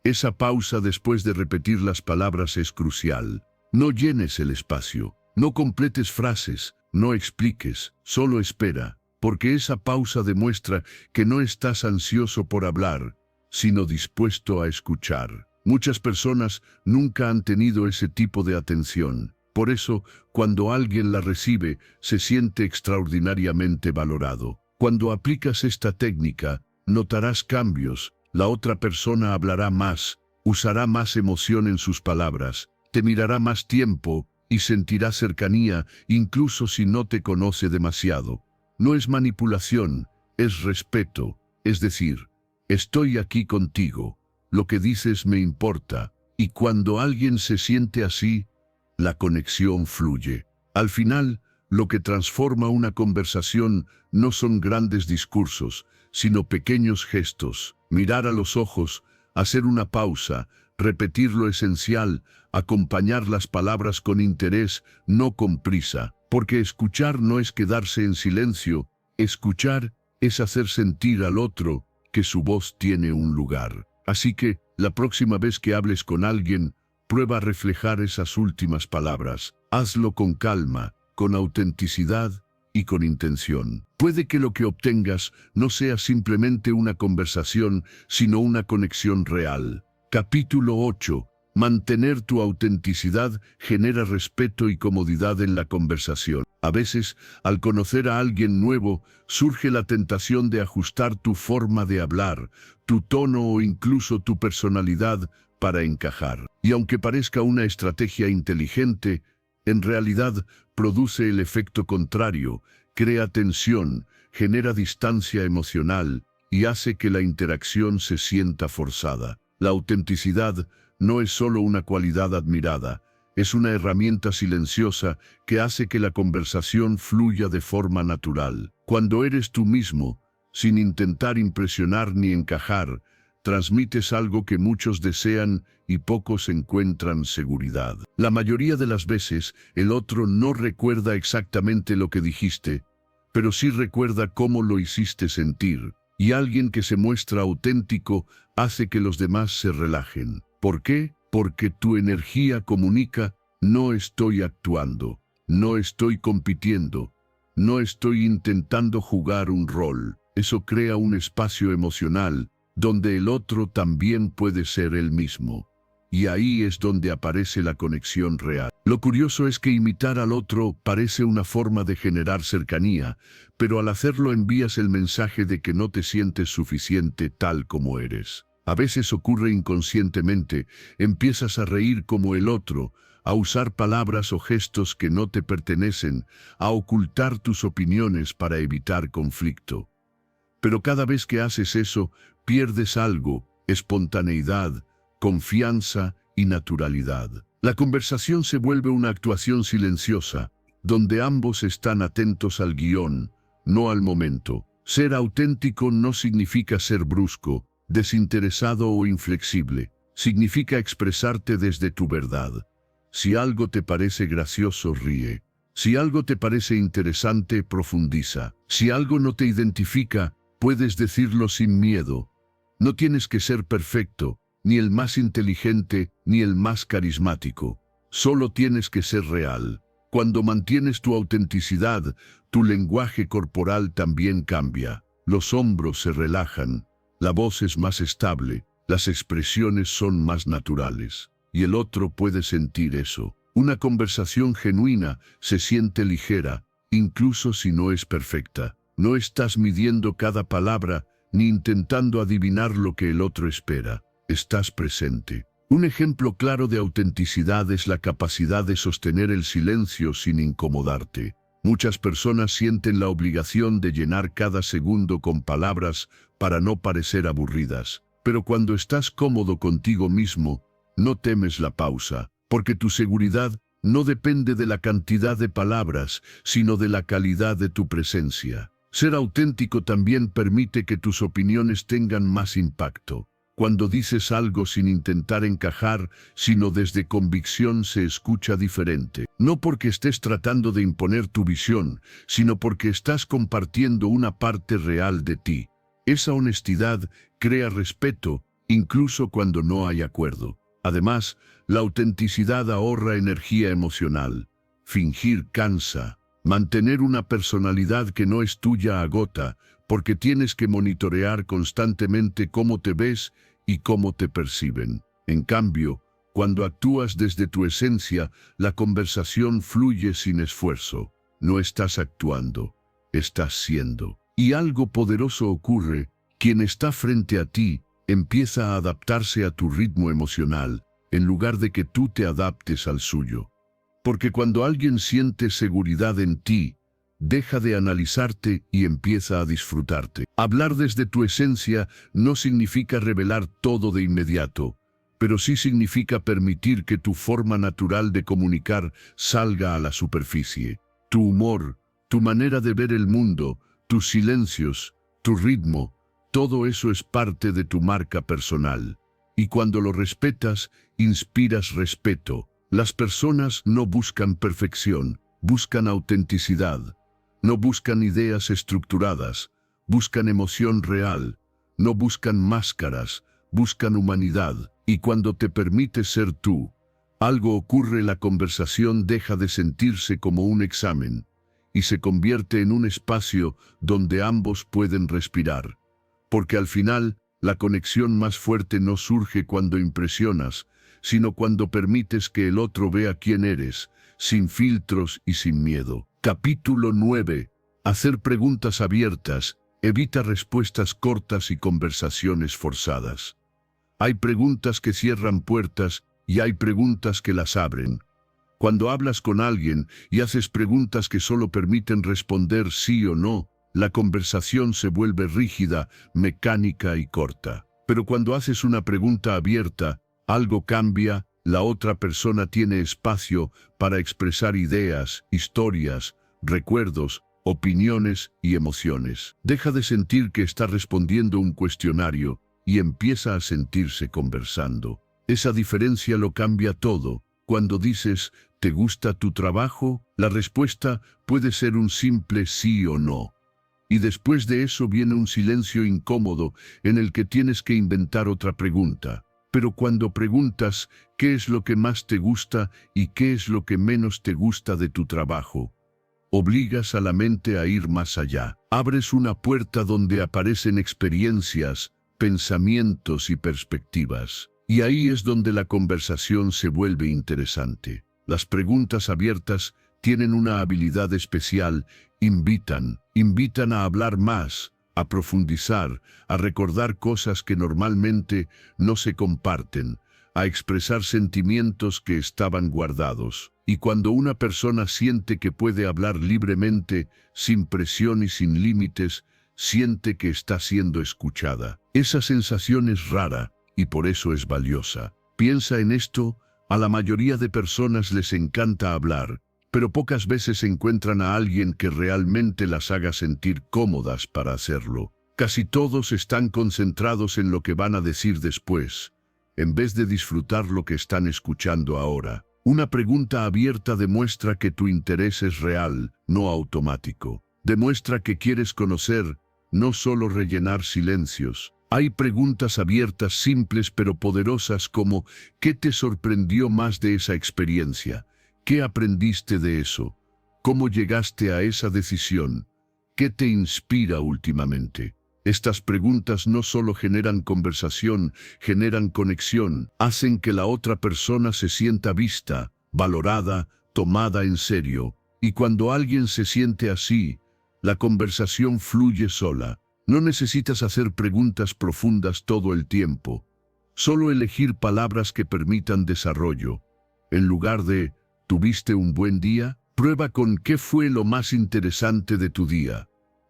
Speaker 1: Esa pausa después de repetir las palabras es crucial. No llenes el espacio, no completes frases, no expliques, solo espera, porque esa pausa demuestra que no estás ansioso por hablar, sino dispuesto a escuchar. Muchas personas nunca han tenido ese tipo de atención. Por eso, cuando alguien la recibe, se siente extraordinariamente valorado. Cuando aplicas esta técnica, notarás cambios. La otra persona hablará más, usará más emoción en sus palabras, te mirará más tiempo y sentirá cercanía, incluso si no te conoce demasiado. No es manipulación, es respeto. Es decir, estoy aquí contigo, lo que dices me importa. Y cuando alguien se siente así, la conexión fluye. Al final, lo que transforma una conversación no son grandes discursos, sino pequeños gestos. Mirar a los ojos, hacer una pausa, repetir lo esencial, acompañar las palabras con interés, no con prisa. Porque escuchar no es quedarse en silencio, escuchar es hacer sentir al otro que su voz tiene un lugar. Así que, la próxima vez que hables con alguien, prueba a reflejar esas últimas palabras. Hazlo con calma, con autenticidad y con intención. Puede que lo que obtengas no sea simplemente una conversación, sino una conexión real. Capítulo 8. Mantener tu autenticidad genera respeto y comodidad en la conversación. A veces, al conocer a alguien nuevo, surge la tentación de ajustar tu forma de hablar, tu tono o incluso tu personalidad para encajar. Y aunque parezca una estrategia inteligente, en realidad produce el efecto contrario, crea tensión, genera distancia emocional y hace que la interacción se sienta forzada. La autenticidad no es solo una cualidad admirada, es una herramienta silenciosa que hace que la conversación fluya de forma natural. Cuando eres tú mismo, sin intentar impresionar ni encajar, transmites algo que muchos desean y pocos encuentran seguridad. La mayoría de las veces, el otro no recuerda exactamente lo que dijiste, pero sí recuerda cómo lo hiciste sentir. Y alguien que se muestra auténtico hace que los demás se relajen. ¿Por qué? Porque tu energía comunica, no estoy actuando, no estoy compitiendo, no estoy intentando jugar un rol. Eso crea un espacio emocional donde el otro también puede ser él mismo. Y ahí es donde aparece la conexión real. Lo curioso es que imitar al otro parece una forma de generar cercanía, pero al hacerlo envías el mensaje de que no te sientes suficiente tal como eres. A veces ocurre inconscientemente, empiezas a reír como el otro, a usar palabras o gestos que no te pertenecen, a ocultar tus opiniones para evitar conflicto. Pero cada vez que haces eso, pierdes algo: espontaneidad, confianza y naturalidad. La conversación se vuelve una actuación silenciosa, donde ambos están atentos al guión, no al momento. Ser auténtico no significa ser brusco, desinteresado o inflexible. Significa expresarte desde tu verdad. Si algo te parece gracioso, ríe. Si algo te parece interesante, profundiza. Si algo no te identifica, puedes decirlo sin miedo. No tienes que ser perfecto, ni el más inteligente, ni el más carismático. Solo tienes que ser real. Cuando mantienes tu autenticidad, tu lenguaje corporal también cambia. Los hombros se relajan, la voz es más estable, las expresiones son más naturales. Y el otro puede sentir eso. Una conversación genuina se siente ligera, incluso si no es perfecta. No estás midiendo cada palabra, ni intentando adivinar lo que el otro espera. Estás presente. Un ejemplo claro de autenticidad es la capacidad de sostener el silencio sin incomodarte. Muchas personas sienten la obligación de llenar cada segundo con palabras para no parecer aburridas. Pero cuando estás cómodo contigo mismo, no temes la pausa, porque tu seguridad no depende de la cantidad de palabras, sino de la calidad de tu presencia. Ser auténtico también permite que tus opiniones tengan más impacto. Cuando dices algo sin intentar encajar, sino desde convicción, se escucha diferente. No porque estés tratando de imponer tu visión, sino porque estás compartiendo una parte real de ti. Esa honestidad crea respeto, incluso cuando no hay acuerdo. Además, la autenticidad ahorra energía emocional. Fingir cansa. Mantener una personalidad que no es tuya agota, porque tienes que monitorear constantemente cómo te ves y cómo te perciben. En cambio, cuando actúas desde tu esencia, la conversación fluye sin esfuerzo. No estás actuando, estás siendo. Y algo poderoso ocurre. Quien está frente a ti empieza a adaptarse a tu ritmo emocional, en lugar de que tú te adaptes al suyo. Porque cuando alguien siente seguridad en ti, deja de analizarte y empieza a disfrutarte. Hablar desde tu esencia no significa revelar todo de inmediato, pero sí significa permitir que tu forma natural de comunicar salga a la superficie. Tu humor, tu manera de ver el mundo, tus silencios, tu ritmo, todo eso es parte de tu marca personal. Y cuando lo respetas, inspiras respeto. Las personas no buscan perfección, buscan autenticidad. No buscan ideas estructuradas, buscan emoción real. No buscan máscaras, buscan humanidad. Y cuando te permites ser tú, algo ocurre. La conversación deja de sentirse como un examen y se convierte en un espacio donde ambos pueden respirar. Porque al final, la conexión más fuerte no surge cuando impresionas, sino cuando permites que el otro vea quién eres, sin filtros y sin miedo. Capítulo 9. Hacer preguntas abiertas. Evita respuestas cortas y conversaciones forzadas. Hay preguntas que cierran puertas y hay preguntas que las abren. Cuando hablas con alguien y haces preguntas que solo permiten responder sí o no, la conversación se vuelve rígida, mecánica y corta. Pero cuando haces una pregunta abierta, algo cambia. La otra persona tiene espacio para expresar ideas, historias, recuerdos, opiniones y emociones. Deja de sentir que está respondiendo un cuestionario y empieza a sentirse conversando. Esa diferencia lo cambia todo. Cuando dices, ¿te gusta tu trabajo?, la respuesta puede ser un simple sí o no. Y después de eso viene un silencio incómodo en el que tienes que inventar otra pregunta. Pero cuando preguntas, ¿qué es lo que más te gusta y qué es lo que menos te gusta de tu trabajo?, obligas a la mente a ir más allá. Abres una puerta donde aparecen experiencias, pensamientos y perspectivas. Y ahí es donde la conversación se vuelve interesante. Las preguntas abiertas tienen una habilidad especial. Invitan a hablar más, a profundizar, a recordar cosas que normalmente no se comparten, a expresar sentimientos que estaban guardados. Y cuando una persona siente que puede hablar libremente, sin presión y sin límites, siente que está siendo escuchada. Esa sensación es rara y por eso es valiosa. Piensa en esto, a la mayoría de personas les encanta hablar, pero pocas veces encuentran a alguien que realmente las haga sentir cómodas para hacerlo. Casi todos están concentrados en lo que van a decir después, en vez de disfrutar lo que están escuchando ahora. Una pregunta abierta demuestra que tu interés es real, no automático. Demuestra que quieres conocer, no solo rellenar silencios. Hay preguntas abiertas simples pero poderosas como ¿qué te sorprendió más de esa experiencia? ¿Qué aprendiste de eso? ¿Cómo llegaste a esa decisión? ¿Qué te inspira últimamente? Estas preguntas no solo generan conversación, generan conexión, hacen que la otra persona se sienta vista, valorada, tomada en serio. Y cuando alguien se siente así, la conversación fluye sola. No necesitas hacer preguntas profundas todo el tiempo. Solo elegir palabras que permitan desarrollo. En lugar de ¿tuviste un buen día? Prueba con ¿qué fue lo más interesante de tu día?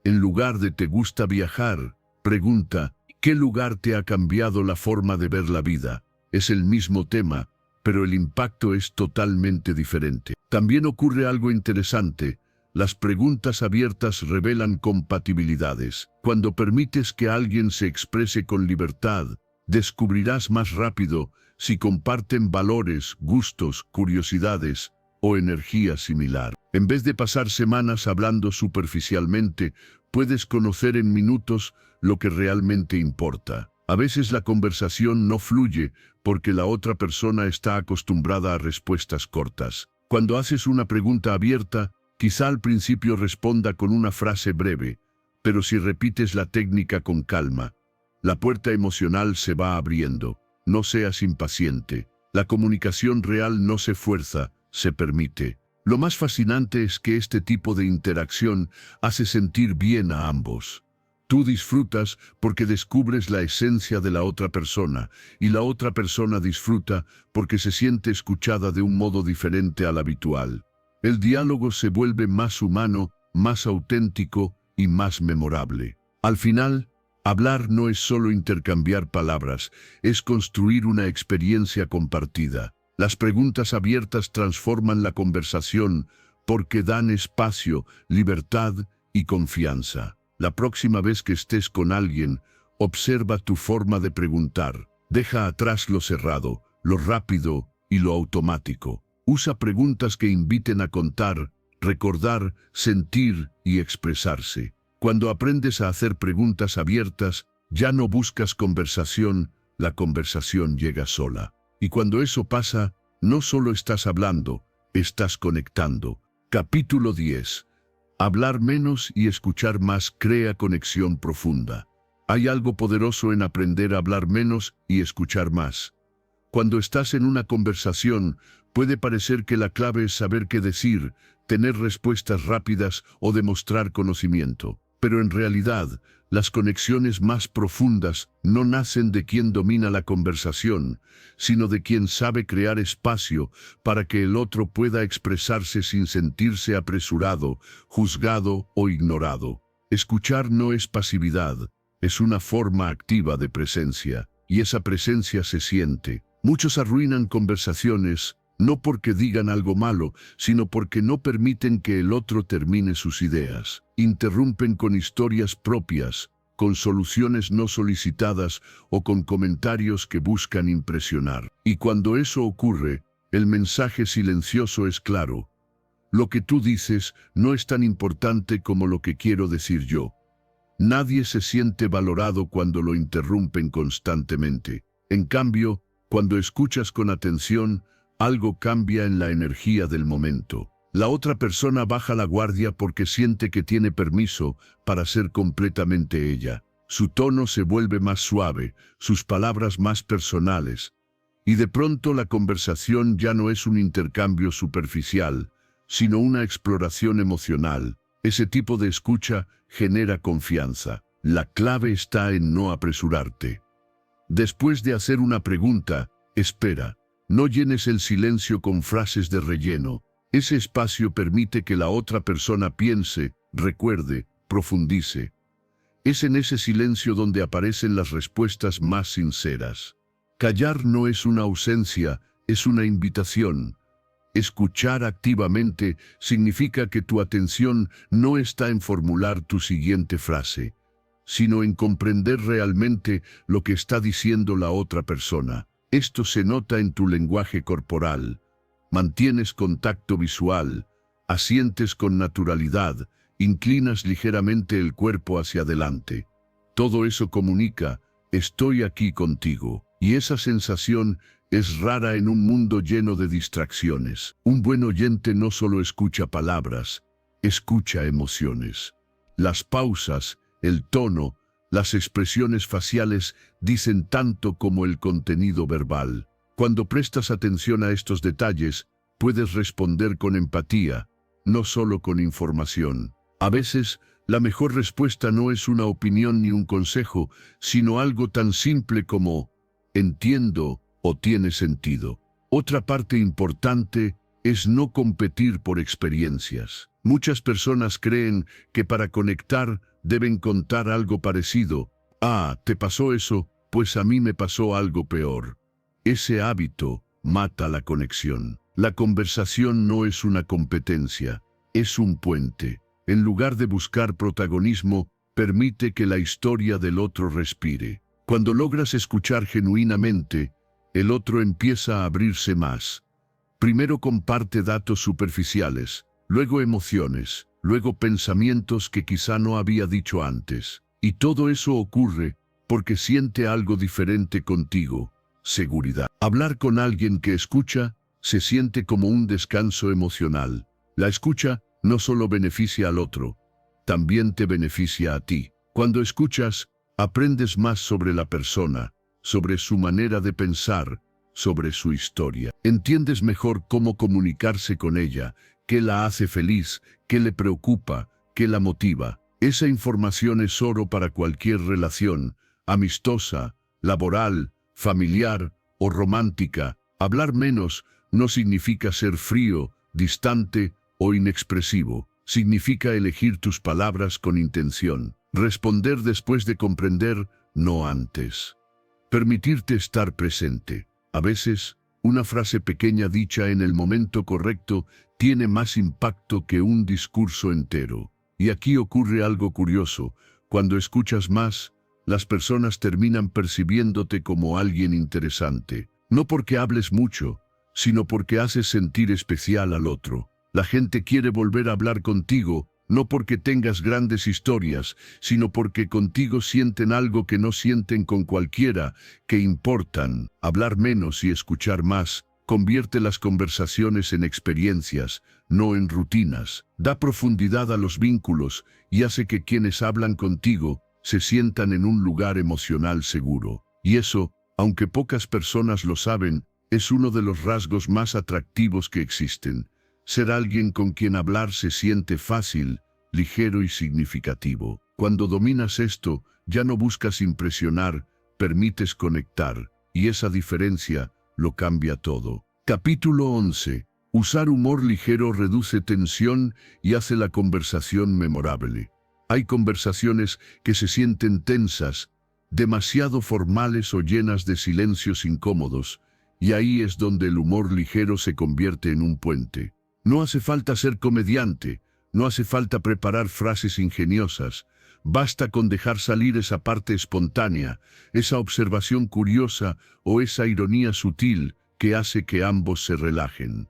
Speaker 1: En lugar de ¿te gusta viajar? Pregunta ¿qué lugar te ha cambiado la forma de ver la vida? Es el mismo tema, pero el impacto es totalmente diferente. También ocurre algo interesante. Las preguntas abiertas revelan compatibilidades. Cuando permites que alguien se exprese con libertad, descubrirás más rápido si comparten valores, gustos, curiosidades o energía similar. En vez de pasar semanas hablando superficialmente, puedes conocer en minutos lo que realmente importa. A veces la conversación no fluye porque la otra persona está acostumbrada a respuestas cortas. Cuando haces una pregunta abierta, quizá al principio responda con una frase breve, pero si repites la técnica con calma, la puerta emocional se va abriendo. No seas impaciente. La comunicación real no se fuerza, se permite. Lo más fascinante es que este tipo de interacción hace sentir bien a ambos. Tú disfrutas porque descubres la esencia de la otra persona, y la otra persona disfruta porque se siente escuchada de un modo diferente al habitual. El diálogo se vuelve más humano, más auténtico y más memorable. Al final, hablar no es solo intercambiar palabras, es construir una experiencia compartida. Las preguntas abiertas transforman la conversación porque dan espacio, libertad y confianza. La próxima vez que estés con alguien, observa tu forma de preguntar. Deja atrás lo cerrado, lo rápido y lo automático. Usa preguntas que inviten a contar, recordar, sentir y expresarse. Cuando aprendes a hacer preguntas abiertas, ya no buscas conversación, la conversación llega sola. Y cuando eso pasa, no solo estás hablando, estás conectando. Capítulo 10. Hablar menos y escuchar más crea conexión profunda. Hay algo poderoso en aprender a hablar menos y escuchar más. Cuando estás en una conversación, puede parecer que la clave es saber qué decir, tener respuestas rápidas o demostrar conocimiento. Pero en realidad, las conexiones más profundas no nacen de quien domina la conversación, sino de quien sabe crear espacio para que el otro pueda expresarse sin sentirse apresurado, juzgado o ignorado. Escuchar no es pasividad, es una forma activa de presencia, y esa presencia se siente. Muchos arruinan conversaciones, no porque digan algo malo, sino porque no permiten que el otro termine sus ideas. Interrumpen con historias propias, con soluciones no solicitadas o con comentarios que buscan impresionar. Y cuando eso ocurre, el mensaje silencioso es claro. Lo que tú dices no es tan importante como lo que quiero decir yo. Nadie se siente valorado cuando lo interrumpen constantemente. En cambio, cuando escuchas con atención, algo cambia en la energía del momento. La otra persona baja la guardia porque siente que tiene permiso para ser completamente ella. Su tono se vuelve más suave, sus palabras más personales. Y de pronto la conversación ya no es un intercambio superficial, sino una exploración emocional. Ese tipo de escucha genera confianza. La clave está en no apresurarte. Después de hacer una pregunta, espera. No llenes el silencio con frases de relleno. Ese espacio permite que la otra persona piense, recuerde, profundice. Es en ese silencio donde aparecen las respuestas más sinceras. Callar no es una ausencia, es una invitación. Escuchar activamente significa que tu atención no está en formular tu siguiente frase, sino en comprender realmente lo que está diciendo la otra persona. Esto se nota en tu lenguaje corporal. Mantienes contacto visual, asientes con naturalidad, inclinas ligeramente el cuerpo hacia adelante. Todo eso comunica, estoy aquí contigo. Y esa sensación es rara en un mundo lleno de distracciones. Un buen oyente no solo escucha palabras, escucha emociones. Las pausas, el tono, las expresiones faciales dicen tanto como el contenido verbal. Cuando prestas atención a estos detalles, puedes responder con empatía, no solo con información. A veces, la mejor respuesta no es una opinión ni un consejo, sino algo tan simple como entiendo o tiene sentido. Otra parte importante es no competir por experiencias. Muchas personas creen que para conectar deben contar algo parecido. Ah, ¿te pasó eso? Pues a mí me pasó algo peor. Ese hábito mata la conexión. La conversación no es una competencia, es un puente. En lugar de buscar protagonismo, permite que la historia del otro respire. Cuando logras escuchar genuinamente, el otro empieza a abrirse más. Primero comparte datos superficiales, luego emociones, luego pensamientos que quizá no había dicho antes. Y todo eso ocurre porque siente algo diferente contigo, seguridad. Hablar con alguien que escucha se siente como un descanso emocional. La escucha no solo beneficia al otro, también te beneficia a ti. Cuando escuchas, aprendes más sobre la persona, sobre su manera de pensar, sobre su historia. Entiendes mejor cómo comunicarse con ella, qué la hace feliz, qué le preocupa, qué la motiva. Esa información es oro para cualquier relación, amistosa, laboral, familiar o romántica. Hablar menos no significa ser frío, distante o inexpresivo. Significa elegir tus palabras con intención. Responder después de comprender, no antes. Permitirte estar presente. A veces, una frase pequeña dicha en el momento correcto tiene más impacto que un discurso entero. Y aquí ocurre algo curioso. Cuando escuchas más, las personas terminan percibiéndote como alguien interesante. No porque hables mucho, sino porque haces sentir especial al otro. La gente quiere volver a hablar contigo, no porque tengas grandes historias, sino porque contigo sienten algo que no sienten con cualquiera, que importan. Hablar menos y escuchar más convierte las conversaciones en experiencias, no en rutinas. Da profundidad a los vínculos y hace que quienes hablan contigo se sientan en un lugar emocional seguro. Y eso, aunque pocas personas lo saben, es uno de los rasgos más atractivos que existen. Ser alguien con quien hablar se siente fácil, ligero y significativo. Cuando dominas esto, ya no buscas impresionar, permites conectar, y esa diferencia lo cambia todo. Capítulo 11. Usar humor ligero reduce tensión y hace la conversación memorable. Hay conversaciones que se sienten tensas, demasiado formales o llenas de silencios incómodos, y ahí es donde el humor ligero se convierte en un puente. No hace falta ser comediante, no hace falta preparar frases ingeniosas, basta con dejar salir esa parte espontánea, esa observación curiosa o esa ironía sutil que hace que ambos se relajen.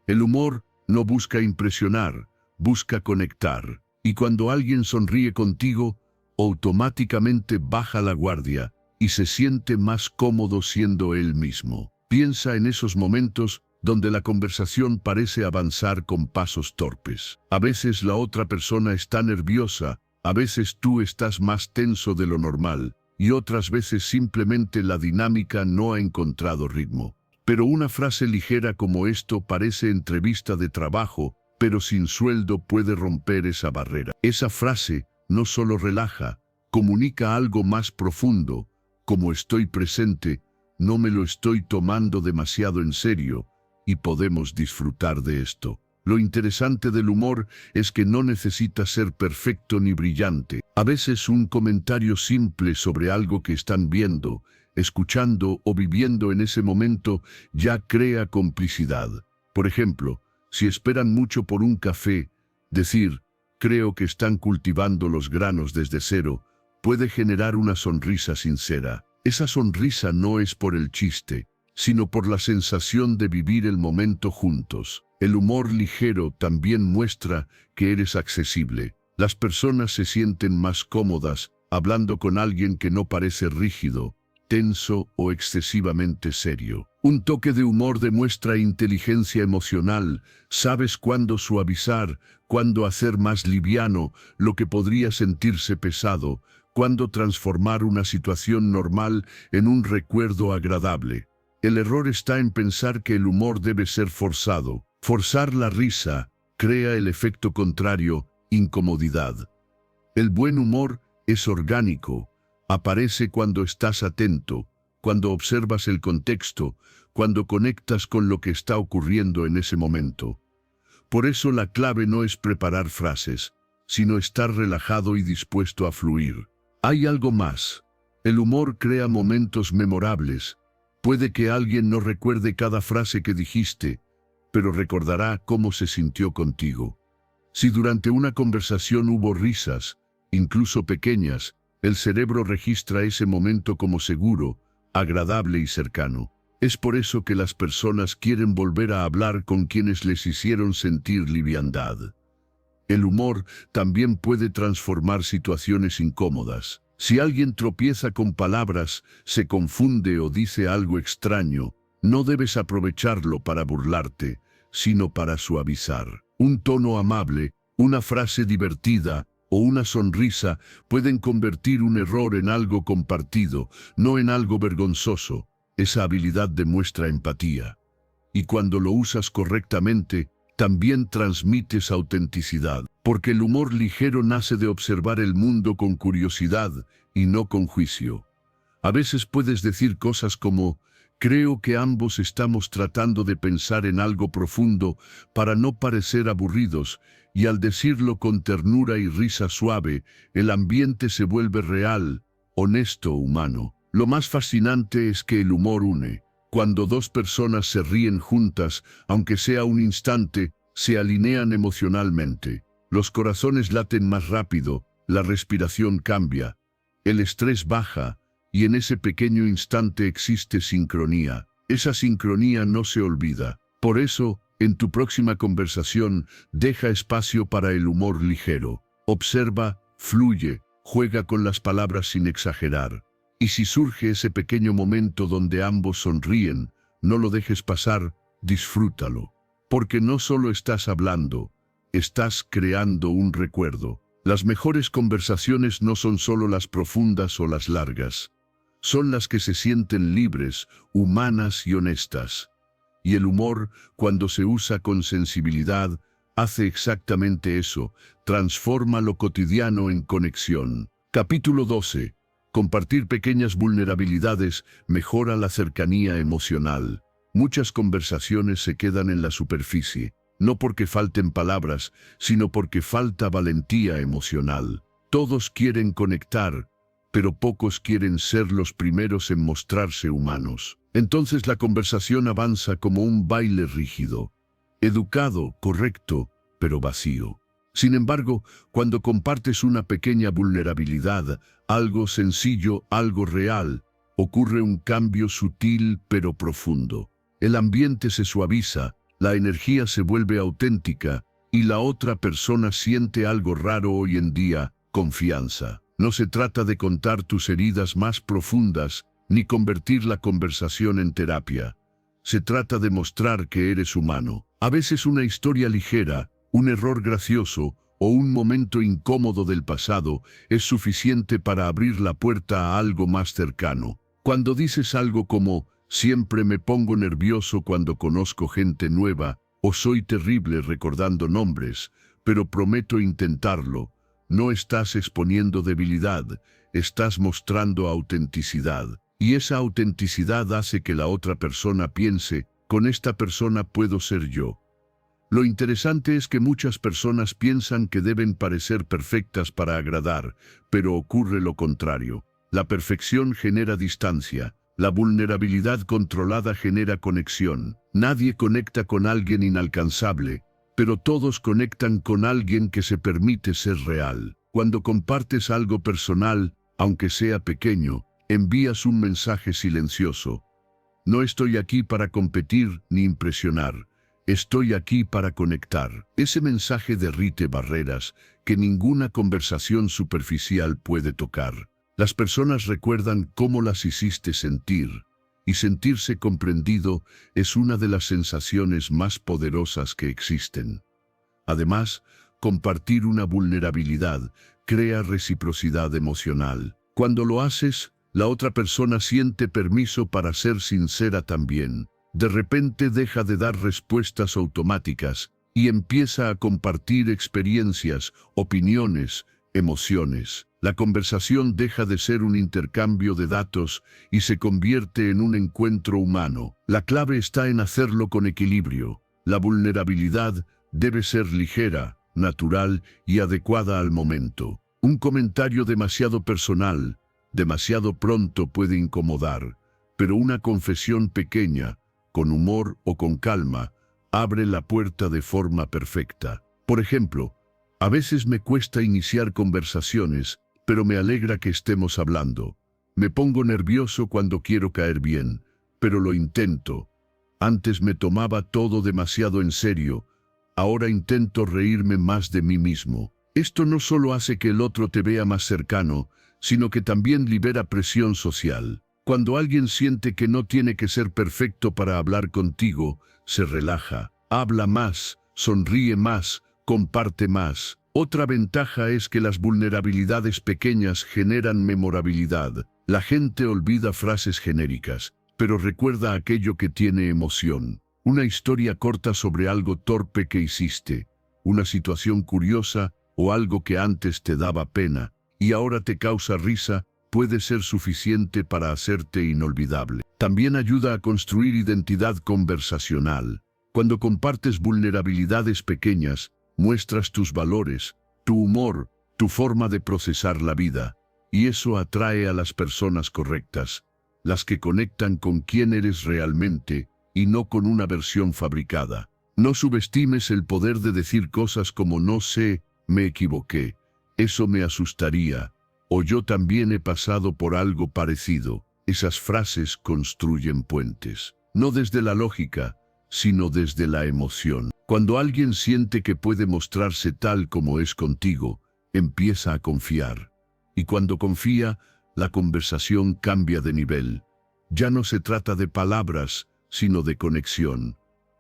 Speaker 1: El humor no busca impresionar, busca conectar, y cuando alguien sonríe contigo, automáticamente baja la guardia y se siente más cómodo siendo él mismo. Piensa en esos momentos donde la conversación parece avanzar con pasos torpes. A veces la otra persona está nerviosa, a veces tú estás más tenso de lo normal, y otras veces simplemente la dinámica no ha encontrado ritmo. Pero una frase ligera como esto parece entrevista de trabajo, pero sin sueldo puede romper esa barrera. Esa frase no solo relaja, comunica algo más profundo, como estoy presente, no me lo estoy tomando demasiado en serio, y podemos disfrutar de esto. Lo interesante del humor es que no necesita ser perfecto ni brillante. A veces un comentario simple sobre algo que están viendo, escuchando o viviendo en ese momento ya crea complicidad. Por ejemplo, si esperan mucho por un café, decir, creo que están cultivando los granos desde cero, puede generar una sonrisa sincera. Esa sonrisa no es por el chiste, sino por la sensación de vivir el momento juntos. El humor ligero también muestra que eres accesible. Las personas se sienten más cómodas hablando con alguien que no parece rígido, tenso o excesivamente serio. Un toque de humor demuestra inteligencia emocional. Sabes cuándo suavizar, cuándo hacer más liviano lo que podría sentirse pesado, cuándo transformar una situación normal en un recuerdo agradable. El error está en pensar que el humor debe ser forzado. Forzar la risa crea el efecto contrario, incomodidad. El buen humor es orgánico. Aparece cuando estás atento, cuando observas el contexto, cuando conectas con lo que está ocurriendo en ese momento. Por eso la clave no es preparar frases, sino estar relajado y dispuesto a fluir. Hay algo más. El humor crea momentos memorables. Puede que alguien no recuerde cada frase que dijiste, pero recordará cómo se sintió contigo. Si durante una conversación hubo risas, incluso pequeñas, el cerebro registra ese momento como seguro, agradable y cercano. Es por eso que las personas quieren volver a hablar con quienes les hicieron sentir liviandad. El humor también puede transformar situaciones incómodas. Si alguien tropieza con palabras, se confunde o dice algo extraño, no debes aprovecharlo para burlarte, sino para suavizar. Un tono amable, una frase divertida o una sonrisa pueden convertir un error en algo compartido, no en algo vergonzoso. Esa habilidad demuestra empatía. Y cuando lo usas correctamente, también transmites autenticidad, porque el humor ligero nace de observar el mundo con curiosidad y no con juicio. A veces puedes decir cosas como: creo que ambos estamos tratando de pensar en algo profundo para no parecer aburridos, y al decirlo con ternura y risa suave, el ambiente se vuelve real, honesto, humano. Lo más fascinante es que el humor une. Cuando dos personas se ríen juntas, aunque sea un instante, se alinean emocionalmente. Los corazones laten más rápido, la respiración cambia, el estrés baja, y en ese pequeño instante existe sincronía. Esa sincronía no se olvida. Por eso, en tu próxima conversación, deja espacio para el humor ligero. Observa, fluye, juega con las palabras sin exagerar. Y si surge ese pequeño momento donde ambos sonríen, no lo dejes pasar, disfrútalo. Porque no solo estás hablando, estás creando un recuerdo. Las mejores conversaciones no son solo las profundas o las largas. Son las que se sienten libres, humanas y honestas. Y el humor, cuando se usa con sensibilidad, hace exactamente eso, transforma lo cotidiano en conexión. Capítulo 12. Compartir pequeñas vulnerabilidades mejora la cercanía emocional. Muchas conversaciones se quedan en la superficie, no porque falten palabras, sino porque falta valentía emocional. Todos quieren conectar, pero pocos quieren ser los primeros en mostrarse humanos. Entonces la conversación avanza como un baile rígido, educado, correcto, pero vacío. Sin embargo, cuando compartes una pequeña vulnerabilidad, algo sencillo, algo real, ocurre un cambio sutil pero profundo. El ambiente se suaviza, la energía se vuelve auténtica y la otra persona siente algo raro hoy en día: confianza. No se trata de contar tus heridas más profundas ni convertir la conversación en terapia. Se trata de mostrar que eres humano. A veces una historia ligera, un error gracioso o un momento incómodo del pasado es suficiente para abrir la puerta a algo más cercano. Cuando dices algo como: siempre me pongo nervioso cuando conozco gente nueva, o soy terrible recordando nombres, pero prometo intentarlo, no estás exponiendo debilidad, estás mostrando autenticidad. Y esa autenticidad hace que la otra persona piense: con esta persona puedo ser yo. Lo interesante es que muchas personas piensan que deben parecer perfectas para agradar, pero ocurre lo contrario. La perfección genera distancia, la vulnerabilidad controlada genera conexión. Nadie conecta con alguien inalcanzable, pero todos conectan con alguien que se permite ser real. Cuando compartes algo personal, Aunque sea pequeño, envías un mensaje silencioso. No estoy aquí para competir ni impresionar. Estoy aquí para conectar. Ese mensaje derrite barreras que ninguna conversación superficial puede tocar. Las personas recuerdan cómo las hiciste sentir, y sentirse comprendido es una de las sensaciones más poderosas que existen. Además, compartir una vulnerabilidad crea reciprocidad emocional. Cuando lo haces, la otra persona siente permiso para ser sincera también. De repente deja de dar respuestas automáticas y empieza a compartir experiencias, opiniones, emociones. La conversación deja de ser un intercambio de datos y se convierte en un encuentro humano. La clave está en hacerlo con equilibrio. La vulnerabilidad debe ser ligera, natural y adecuada al momento. Un comentario demasiado personal, demasiado pronto puede incomodar, pero una confesión pequeña, con humor o con calma, abre la puerta de forma perfecta. Por ejemplo, a veces me cuesta iniciar conversaciones, pero me alegra que estemos hablando. Me pongo nervioso cuando quiero caer bien, pero lo intento. Antes me tomaba todo demasiado en serio, ahora intento reírme más de mí mismo. Esto no solo hace que el otro te vea más cercano, sino que también libera presión social. Cuando alguien siente que no tiene que ser perfecto para hablar contigo, se relaja, habla más, sonríe más, comparte más. Otra ventaja es que las vulnerabilidades pequeñas generan memorabilidad. La gente olvida frases genéricas, pero recuerda aquello que tiene emoción. Una historia corta sobre algo torpe que hiciste, una situación curiosa o algo que antes te daba pena y ahora te causa risa, puede ser suficiente para hacerte inolvidable. También ayuda a construir identidad conversacional. Cuando compartes vulnerabilidades pequeñas, muestras tus valores, tu humor, tu forma de procesar la vida, y eso atrae a las personas correctas, las que conectan con quién eres realmente y no con una versión fabricada. No subestimes el poder de decir cosas como no sé, me equivoqué, eso me asustaría, o yo también he pasado por algo parecido. Esas frases construyen puentes, no desde la lógica, sino desde la emoción. Cuando alguien siente que puede mostrarse tal como es contigo, empieza a confiar. Y cuando confía, la conversación cambia de nivel. Ya no se trata de palabras, sino de conexión.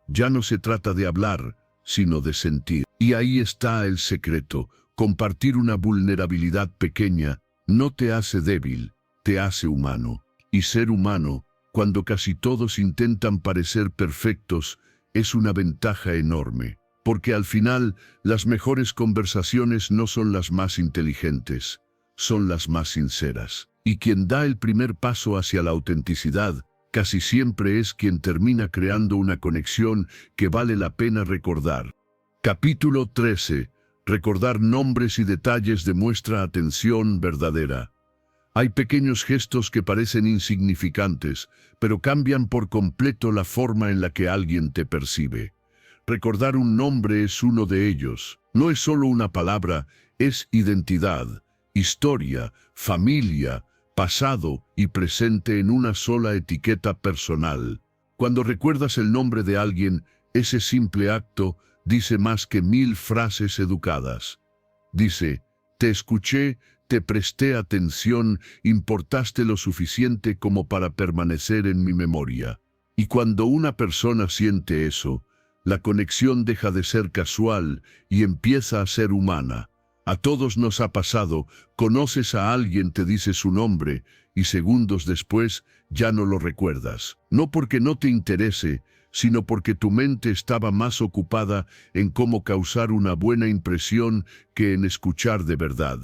Speaker 1: Ya no se trata de hablar, sino de sentir. Y ahí está el secreto. Compartir una vulnerabilidad pequeña no te hace débil, te hace humano. Y ser humano, cuando casi todos intentan parecer perfectos, es una ventaja enorme. Porque al final, las mejores conversaciones no son las más inteligentes, son las más sinceras. Y quien da el primer paso hacia la autenticidad, casi siempre es quien termina creando una conexión que vale la pena recordar. Capítulo 13. Recordar nombres y detalles demuestra atención verdadera. Hay pequeños gestos que parecen insignificantes, pero cambian por completo la forma en la que alguien te percibe. Recordar un nombre es uno de ellos. No es solo una palabra, es identidad, historia, familia, pasado y presente en una sola etiqueta personal. Cuando recuerdas el nombre de alguien, ese simple acto dice más que 1000 frases educadas. Dice, te escuché, te presté atención, importaste lo suficiente como para permanecer en mi memoria. Y cuando una persona siente eso, la conexión deja de ser casual y empieza a ser humana. A todos nos ha pasado, conoces a alguien, te dice su nombre, y segundos después ya no lo recuerdas. No porque no te interese, sino porque tu mente estaba más ocupada en cómo causar una buena impresión que en escuchar de verdad.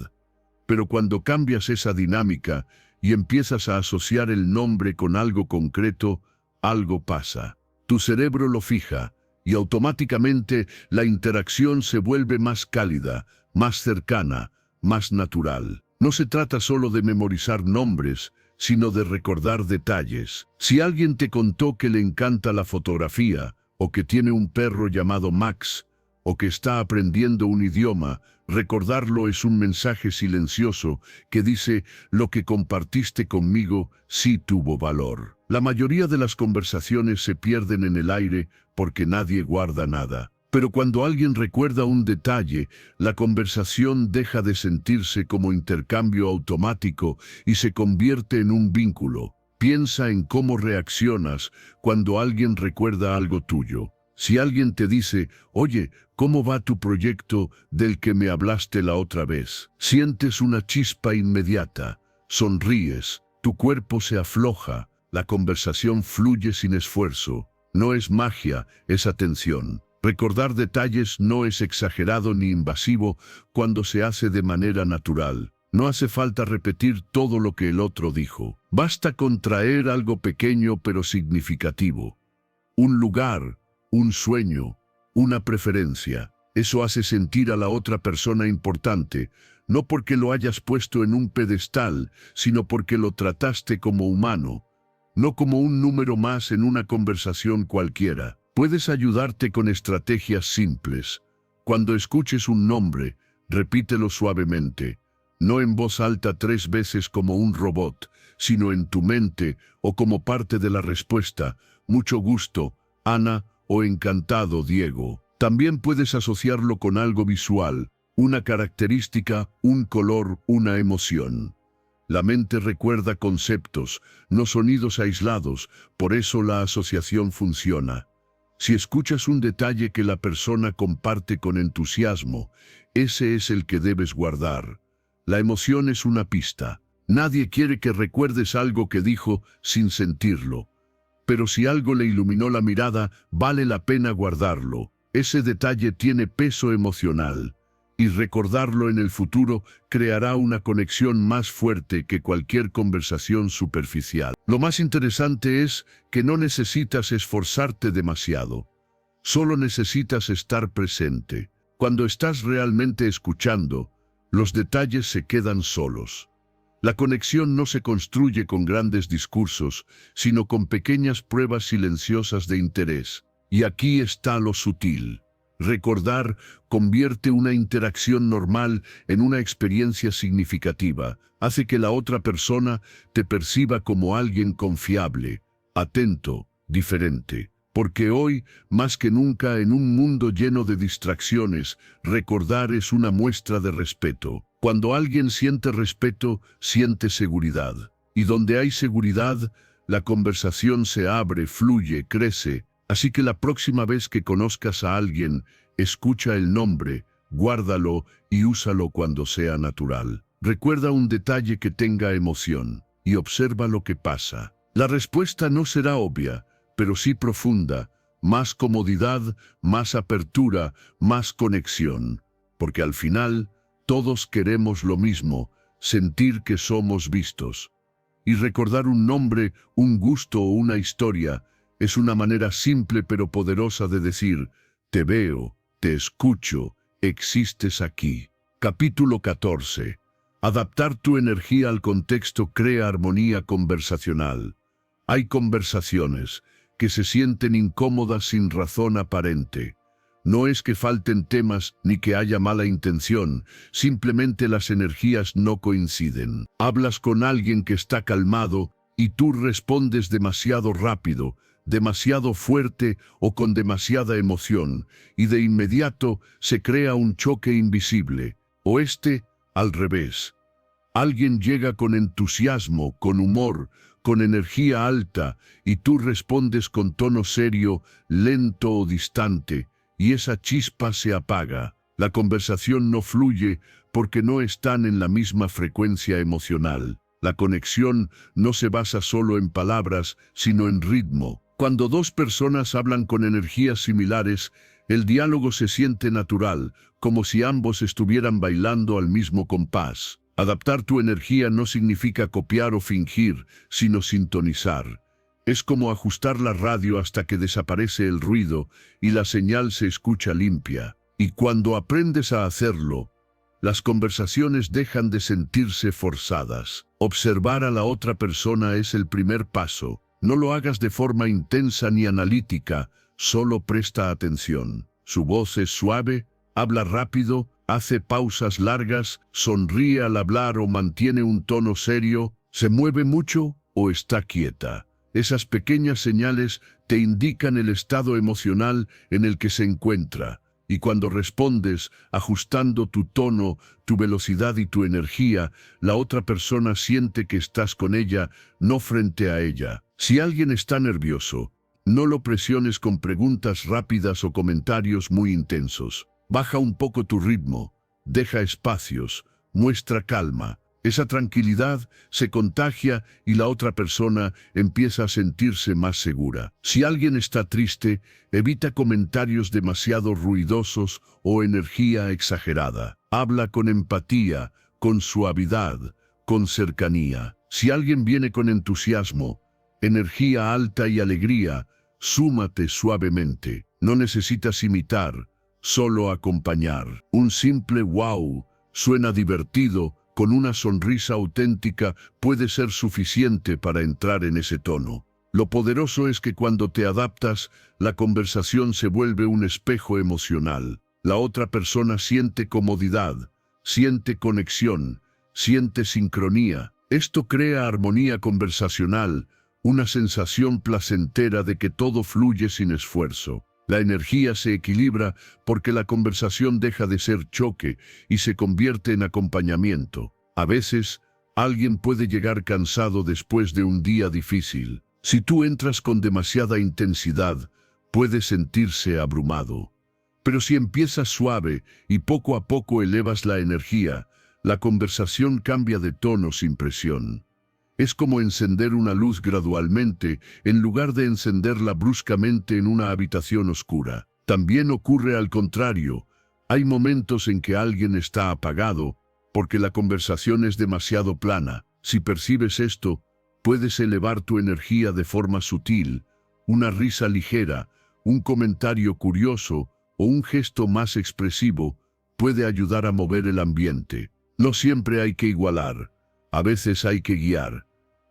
Speaker 1: Pero cuando cambias esa dinámica y empiezas a asociar el nombre con algo concreto, algo pasa. Tu cerebro lo fija, y automáticamente la interacción se vuelve más cálida, más cercana, más natural. No se trata solo de memorizar nombres, sino de recordar detalles. Si alguien te contó que le encanta la fotografía, o que tiene un perro llamado Max, o que está aprendiendo un idioma, recordarlo es un mensaje silencioso que dice: lo que compartiste conmigo sí tuvo valor. La mayoría de las conversaciones se pierden en el aire porque nadie guarda nada. Pero cuando alguien recuerda un detalle, la conversación deja de sentirse como intercambio automático y se convierte en un vínculo. Piensa en cómo reaccionas cuando alguien recuerda algo tuyo. Si alguien te dice: oye, ¿cómo va tu proyecto del que me hablaste la otra vez? Sientes una chispa inmediata, sonríes, tu cuerpo se afloja, la conversación fluye sin esfuerzo. No es magia, es atención. Recordar detalles no es exagerado ni invasivo cuando se hace de manera natural. No hace falta repetir todo lo que el otro dijo. Basta con traer algo pequeño pero significativo. Un lugar, un sueño, una preferencia. Eso hace sentir a la otra persona importante, no porque lo hayas puesto en un pedestal, sino porque lo trataste como humano, no como un número más en una conversación cualquiera. Puedes ayudarte con estrategias simples. Cuando escuches un nombre, repítelo suavemente, no en voz alta 3 veces como un robot, sino en tu mente o como parte de la respuesta: mucho gusto, Ana, o encantado, Diego. También puedes asociarlo con algo visual, una característica, un color, una emoción. La mente recuerda conceptos, no sonidos aislados, por eso la asociación funciona. Si escuchas un detalle que la persona comparte con entusiasmo, ese es el que debes guardar. La emoción es una pista. Nadie quiere que recuerdes algo que dijo sin sentirlo. Pero si algo le iluminó la mirada, vale la pena guardarlo. Ese detalle tiene peso emocional. Y recordarlo en el futuro creará una conexión más fuerte que cualquier conversación superficial. Lo más interesante es que no necesitas esforzarte demasiado. Solo necesitas estar presente. Cuando estás realmente escuchando, los detalles se quedan solos. La conexión no se construye con grandes discursos, sino con pequeñas pruebas silenciosas de interés. Y aquí está lo sutil. Recordar convierte una interacción normal en una experiencia significativa. Hace que la otra persona te perciba como alguien confiable, atento, diferente. Porque hoy, más que nunca en un mundo lleno de distracciones, recordar es una muestra de respeto. Cuando alguien siente respeto, siente seguridad. Y donde hay seguridad, la conversación se abre, fluye, crece. Así que la próxima vez que conozcas a alguien, escucha el nombre, guárdalo y úsalo cuando sea natural. Recuerda un detalle que tenga emoción y observa lo que pasa. La respuesta no será obvia, pero sí profunda. Más comodidad, más apertura, más conexión. Porque al final, todos queremos lo mismo, sentir que somos vistos. Y recordar un nombre, un gusto o una historia es una manera simple pero poderosa de decir: te veo, te escucho, existes aquí. Capítulo 14. Adaptar tu energía al contexto crea armonía conversacional. Hay conversaciones que se sienten incómodas sin razón aparente. No es que falten temas ni que haya mala intención, simplemente las energías no coinciden. Hablas con alguien que está calmado y tú respondes demasiado rápido, demasiado fuerte o con demasiada emoción, y de inmediato se crea un choque invisible. O al revés. Alguien llega con entusiasmo, con humor, con energía alta, y tú respondes con tono serio, lento o distante, y esa chispa se apaga. La conversación no fluye porque no están en la misma frecuencia emocional. La conexión no se basa solo en palabras, sino en ritmo. Cuando 2 personas hablan con energías similares, el diálogo se siente natural, como si ambos estuvieran bailando al mismo compás. Adaptar tu energía no significa copiar o fingir, sino sintonizar. Es como ajustar la radio hasta que desaparece el ruido y la señal se escucha limpia. Y cuando aprendes a hacerlo, las conversaciones dejan de sentirse forzadas. Observar a la otra persona es el primer paso. No lo hagas de forma intensa ni analítica, solo presta atención. Su voz es suave, habla rápido, hace pausas largas, sonríe al hablar o mantiene un tono serio, se mueve mucho o está quieta. Esas pequeñas señales te indican el estado emocional en el que se encuentra. Y cuando respondes, ajustando tu tono, tu velocidad y tu energía, la otra persona siente que estás con ella, no frente a ella. Si alguien está nervioso, no lo presiones con preguntas rápidas o comentarios muy intensos. Baja un poco tu ritmo, deja espacios, muestra calma. Esa tranquilidad se contagia y la otra persona empieza a sentirse más segura. Si alguien está triste, evita comentarios demasiado ruidosos o energía exagerada. Habla con empatía, con suavidad, con cercanía. Si alguien viene con entusiasmo, energía alta y alegría, súmate suavemente. No necesitas imitar, solo acompañar. Un simple wow suena divertido, con una sonrisa auténtica puede ser suficiente para entrar en ese tono. Lo poderoso es que cuando te adaptas, la conversación se vuelve un espejo emocional. La otra persona siente comodidad, siente conexión, siente sincronía. Esto crea armonía conversacional, una sensación placentera de que todo fluye sin esfuerzo. La energía se equilibra porque la conversación deja de ser choque y se convierte en acompañamiento. A veces, alguien puede llegar cansado después de un día difícil. Si tú entras con demasiada intensidad, puede sentirse abrumado. Pero si empiezas suave y poco a poco elevas la energía, la conversación cambia de tono sin presión. Es como encender una luz gradualmente, en lugar de encenderla bruscamente en una habitación oscura. También ocurre al contrario. Hay momentos en que alguien está apagado, porque la conversación es demasiado plana. Si percibes esto, puedes elevar tu energía de forma sutil. Una risa ligera, un comentario curioso o un gesto más expresivo puede ayudar a mover el ambiente. No siempre hay que igualar, a veces hay que guiar,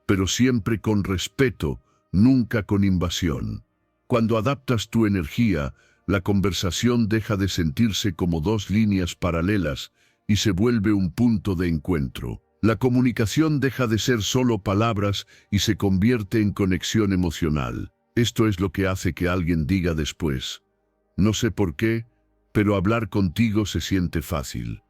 Speaker 1: pero siempre con respeto, nunca con invasión. Cuando adaptas tu energía, la conversación deja de sentirse como dos líneas paralelas y se vuelve un punto de encuentro. La comunicación deja de ser solo palabras y se convierte en conexión emocional. Esto es lo que hace que alguien diga después: no sé por qué, pero hablar contigo se siente fácil.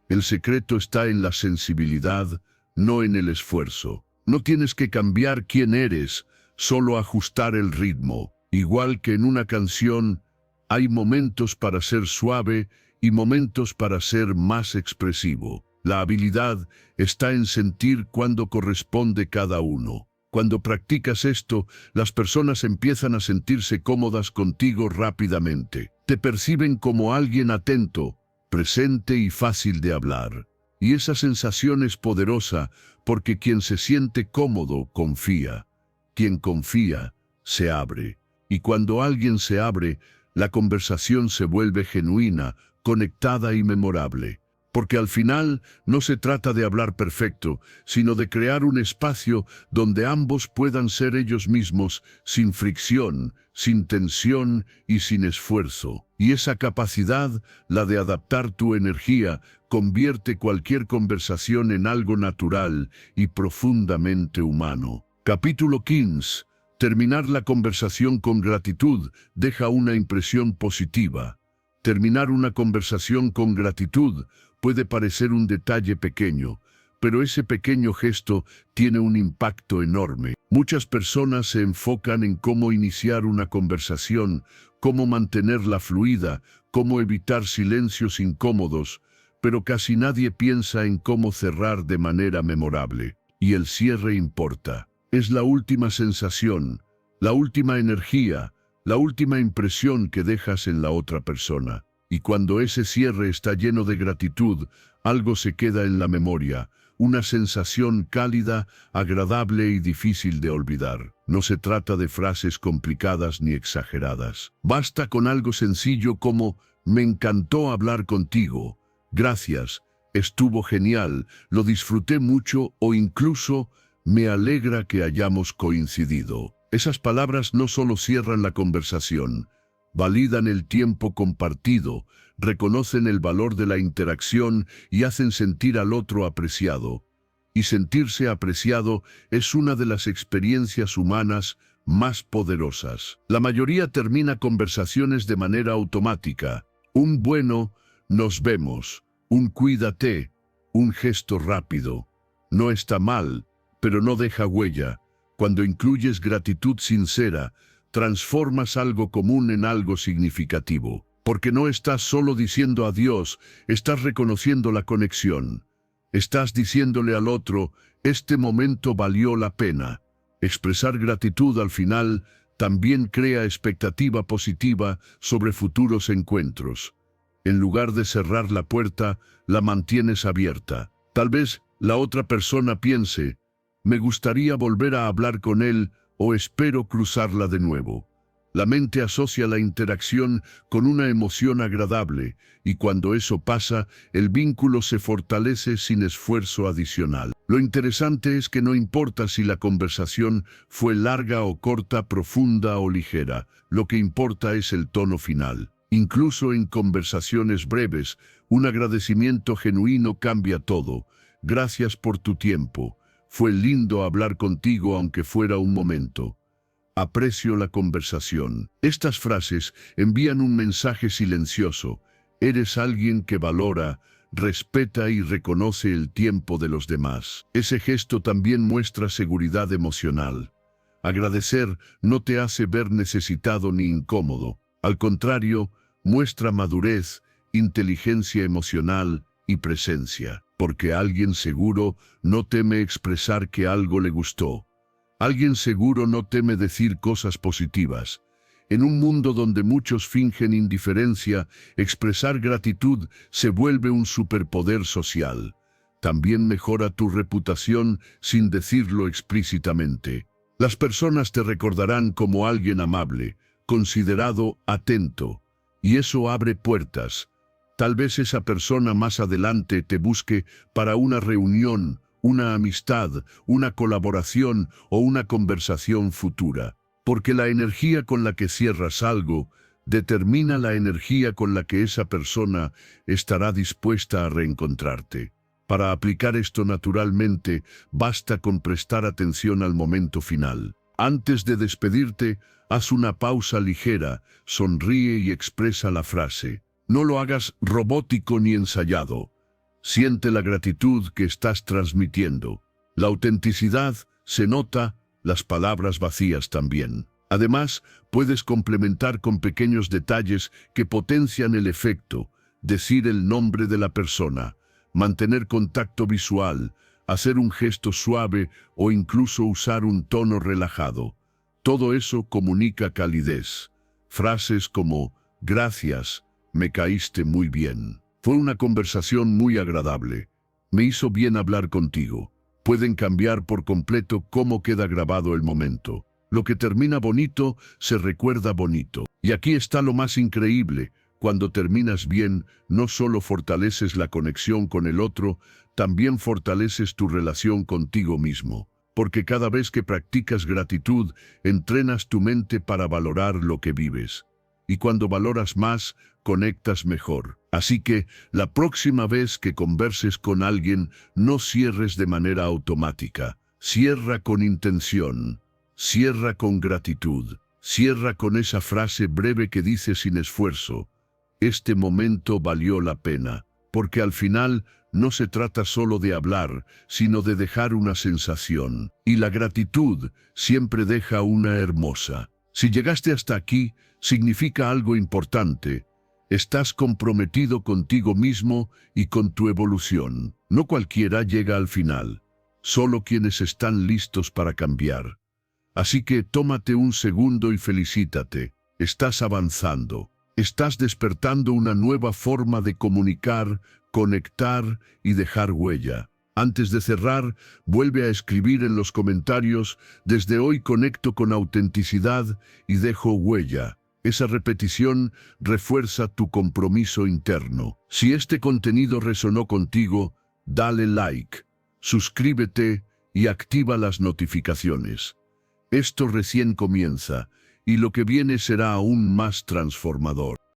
Speaker 1: El secreto está en la sensibilidad, no en el esfuerzo. No tienes que cambiar quién eres, solo ajustar el ritmo. Igual que en una canción, hay momentos para ser suave y momentos para ser más expresivo. La habilidad está en sentir cuándo corresponde cada uno. Cuando practicas esto, las personas empiezan a sentirse cómodas contigo rápidamente. Te perciben como alguien atento, presente y fácil de hablar. Y esa sensación es poderosa porque quien se siente cómodo confía. Quien confía se abre. Y cuando alguien se abre, la conversación se vuelve genuina, conectada y memorable. Porque al final no se trata de hablar perfecto, sino de crear un espacio donde ambos puedan ser ellos mismos, sin fricción, sin tensión y sin esfuerzo. Y esa capacidad, la de adaptar tu energía, convierte cualquier conversación en algo natural y profundamente humano. Capítulo 15. Terminar la conversación con gratitud deja una impresión positiva. Terminar una conversación con gratitud puede parecer un detalle pequeño, pero ese pequeño gesto tiene un impacto enorme. Muchas personas se enfocan en cómo iniciar una conversación, cómo mantenerla fluida, cómo evitar silencios incómodos, pero casi nadie piensa en cómo cerrar de manera memorable. Y el cierre importa. Es la última sensación, la última energía, la última impresión que dejas en la otra persona. Y cuando ese cierre está lleno de gratitud, algo se queda en la memoria, una sensación cálida, agradable y difícil de olvidar. No se trata de frases complicadas ni exageradas. Basta con algo sencillo como: me encantó hablar contigo, gracias, estuvo genial, lo disfruté mucho, o incluso me alegra que hayamos coincidido. Esas palabras no solo cierran la conversación, validan el tiempo compartido, reconocen el valor de la interacción y hacen sentir al otro apreciado. Y sentirse apreciado es una de las experiencias humanas más poderosas. La mayoría termina conversaciones de manera automática. Un bueno, nos vemos, un cuídate, un gesto rápido. No está mal, pero no deja huella. Cuando incluyes gratitud sincera, transformas algo común en algo significativo. Porque no estás solo diciendo adiós, estás reconociendo la conexión. Estás diciéndole al otro, este momento valió la pena. Expresar gratitud al final también crea expectativa positiva sobre futuros encuentros. En lugar de cerrar la puerta, la mantienes abierta. Tal vez la otra persona piense, me gustaría volver a hablar con él o espero cruzarla de nuevo. La mente asocia la interacción con una emoción agradable y cuando eso pasa, el vínculo se fortalece sin esfuerzo adicional. Lo interesante es que no importa si la conversación fue larga o corta, profunda o ligera, lo que importa es el tono final. Incluso en conversaciones breves, un agradecimiento genuino cambia todo. Gracias por tu tiempo. Fue lindo hablar contigo aunque fuera un momento. Aprecio la conversación. Estas frases envían un mensaje silencioso. Eres alguien que valora, respeta y reconoce el tiempo de los demás. Ese gesto también muestra seguridad emocional. Agradecer no te hace ver necesitado ni incómodo. Al contrario, muestra madurez, inteligencia emocional y presencia. Porque alguien seguro no teme expresar que algo le gustó. Alguien seguro no teme decir cosas positivas. En un mundo donde muchos fingen indiferencia, expresar gratitud se vuelve un superpoder social. También mejora tu reputación sin decirlo explícitamente. Las personas te recordarán como alguien amable, considerado, atento. Y eso abre puertas. Tal vez esa persona más adelante te busque para una reunión, una amistad, una colaboración o una conversación futura. Porque la energía con la que cierras algo determina la energía con la que esa persona estará dispuesta a reencontrarte. Para aplicar esto naturalmente, basta con prestar atención al momento final. Antes de despedirte, haz una pausa ligera, sonríe y expresa la frase. No lo hagas robótico ni ensayado. Siente la gratitud que estás transmitiendo. La autenticidad se nota, las palabras vacías también. Además, puedes complementar con pequeños detalles que potencian el efecto, decir el nombre de la persona, mantener contacto visual, hacer un gesto suave o incluso usar un tono relajado. Todo eso comunica calidez. Frases como, gracias, me caíste muy bien. Fue una conversación muy agradable. Me hizo bien hablar contigo. Pueden cambiar por completo cómo queda grabado el momento. Lo que termina bonito, se recuerda bonito. Y aquí está lo más increíble. Cuando terminas bien, no solo fortaleces la conexión con el otro, también fortaleces tu relación contigo mismo. Porque cada vez que practicas gratitud, entrenas tu mente para valorar lo que vives. Y cuando valoras más, conectas mejor. Así que, la próxima vez que converses con alguien, no cierres de manera automática. Cierra con intención. Cierra con gratitud. Cierra con esa frase breve que dice sin esfuerzo. Este momento valió la pena. Porque al final, no se trata solo de hablar, sino de dejar una sensación. Y la gratitud siempre deja una hermosa. Si llegaste hasta aquí, significa algo importante. Estás comprometido contigo mismo y con tu evolución. No cualquiera llega al final, solo quienes están listos para cambiar. Así que tómate un segundo y felicítate. Estás avanzando. Estás despertando una nueva forma de comunicar, conectar y dejar huella. Antes de cerrar, vuelve a escribir en los comentarios, desde hoy conecto con autenticidad y dejo huella. Esa repetición refuerza tu compromiso interno. Si este contenido resonó contigo, dale like, suscríbete y activa las notificaciones. Esto recién comienza y lo que viene será aún más transformador.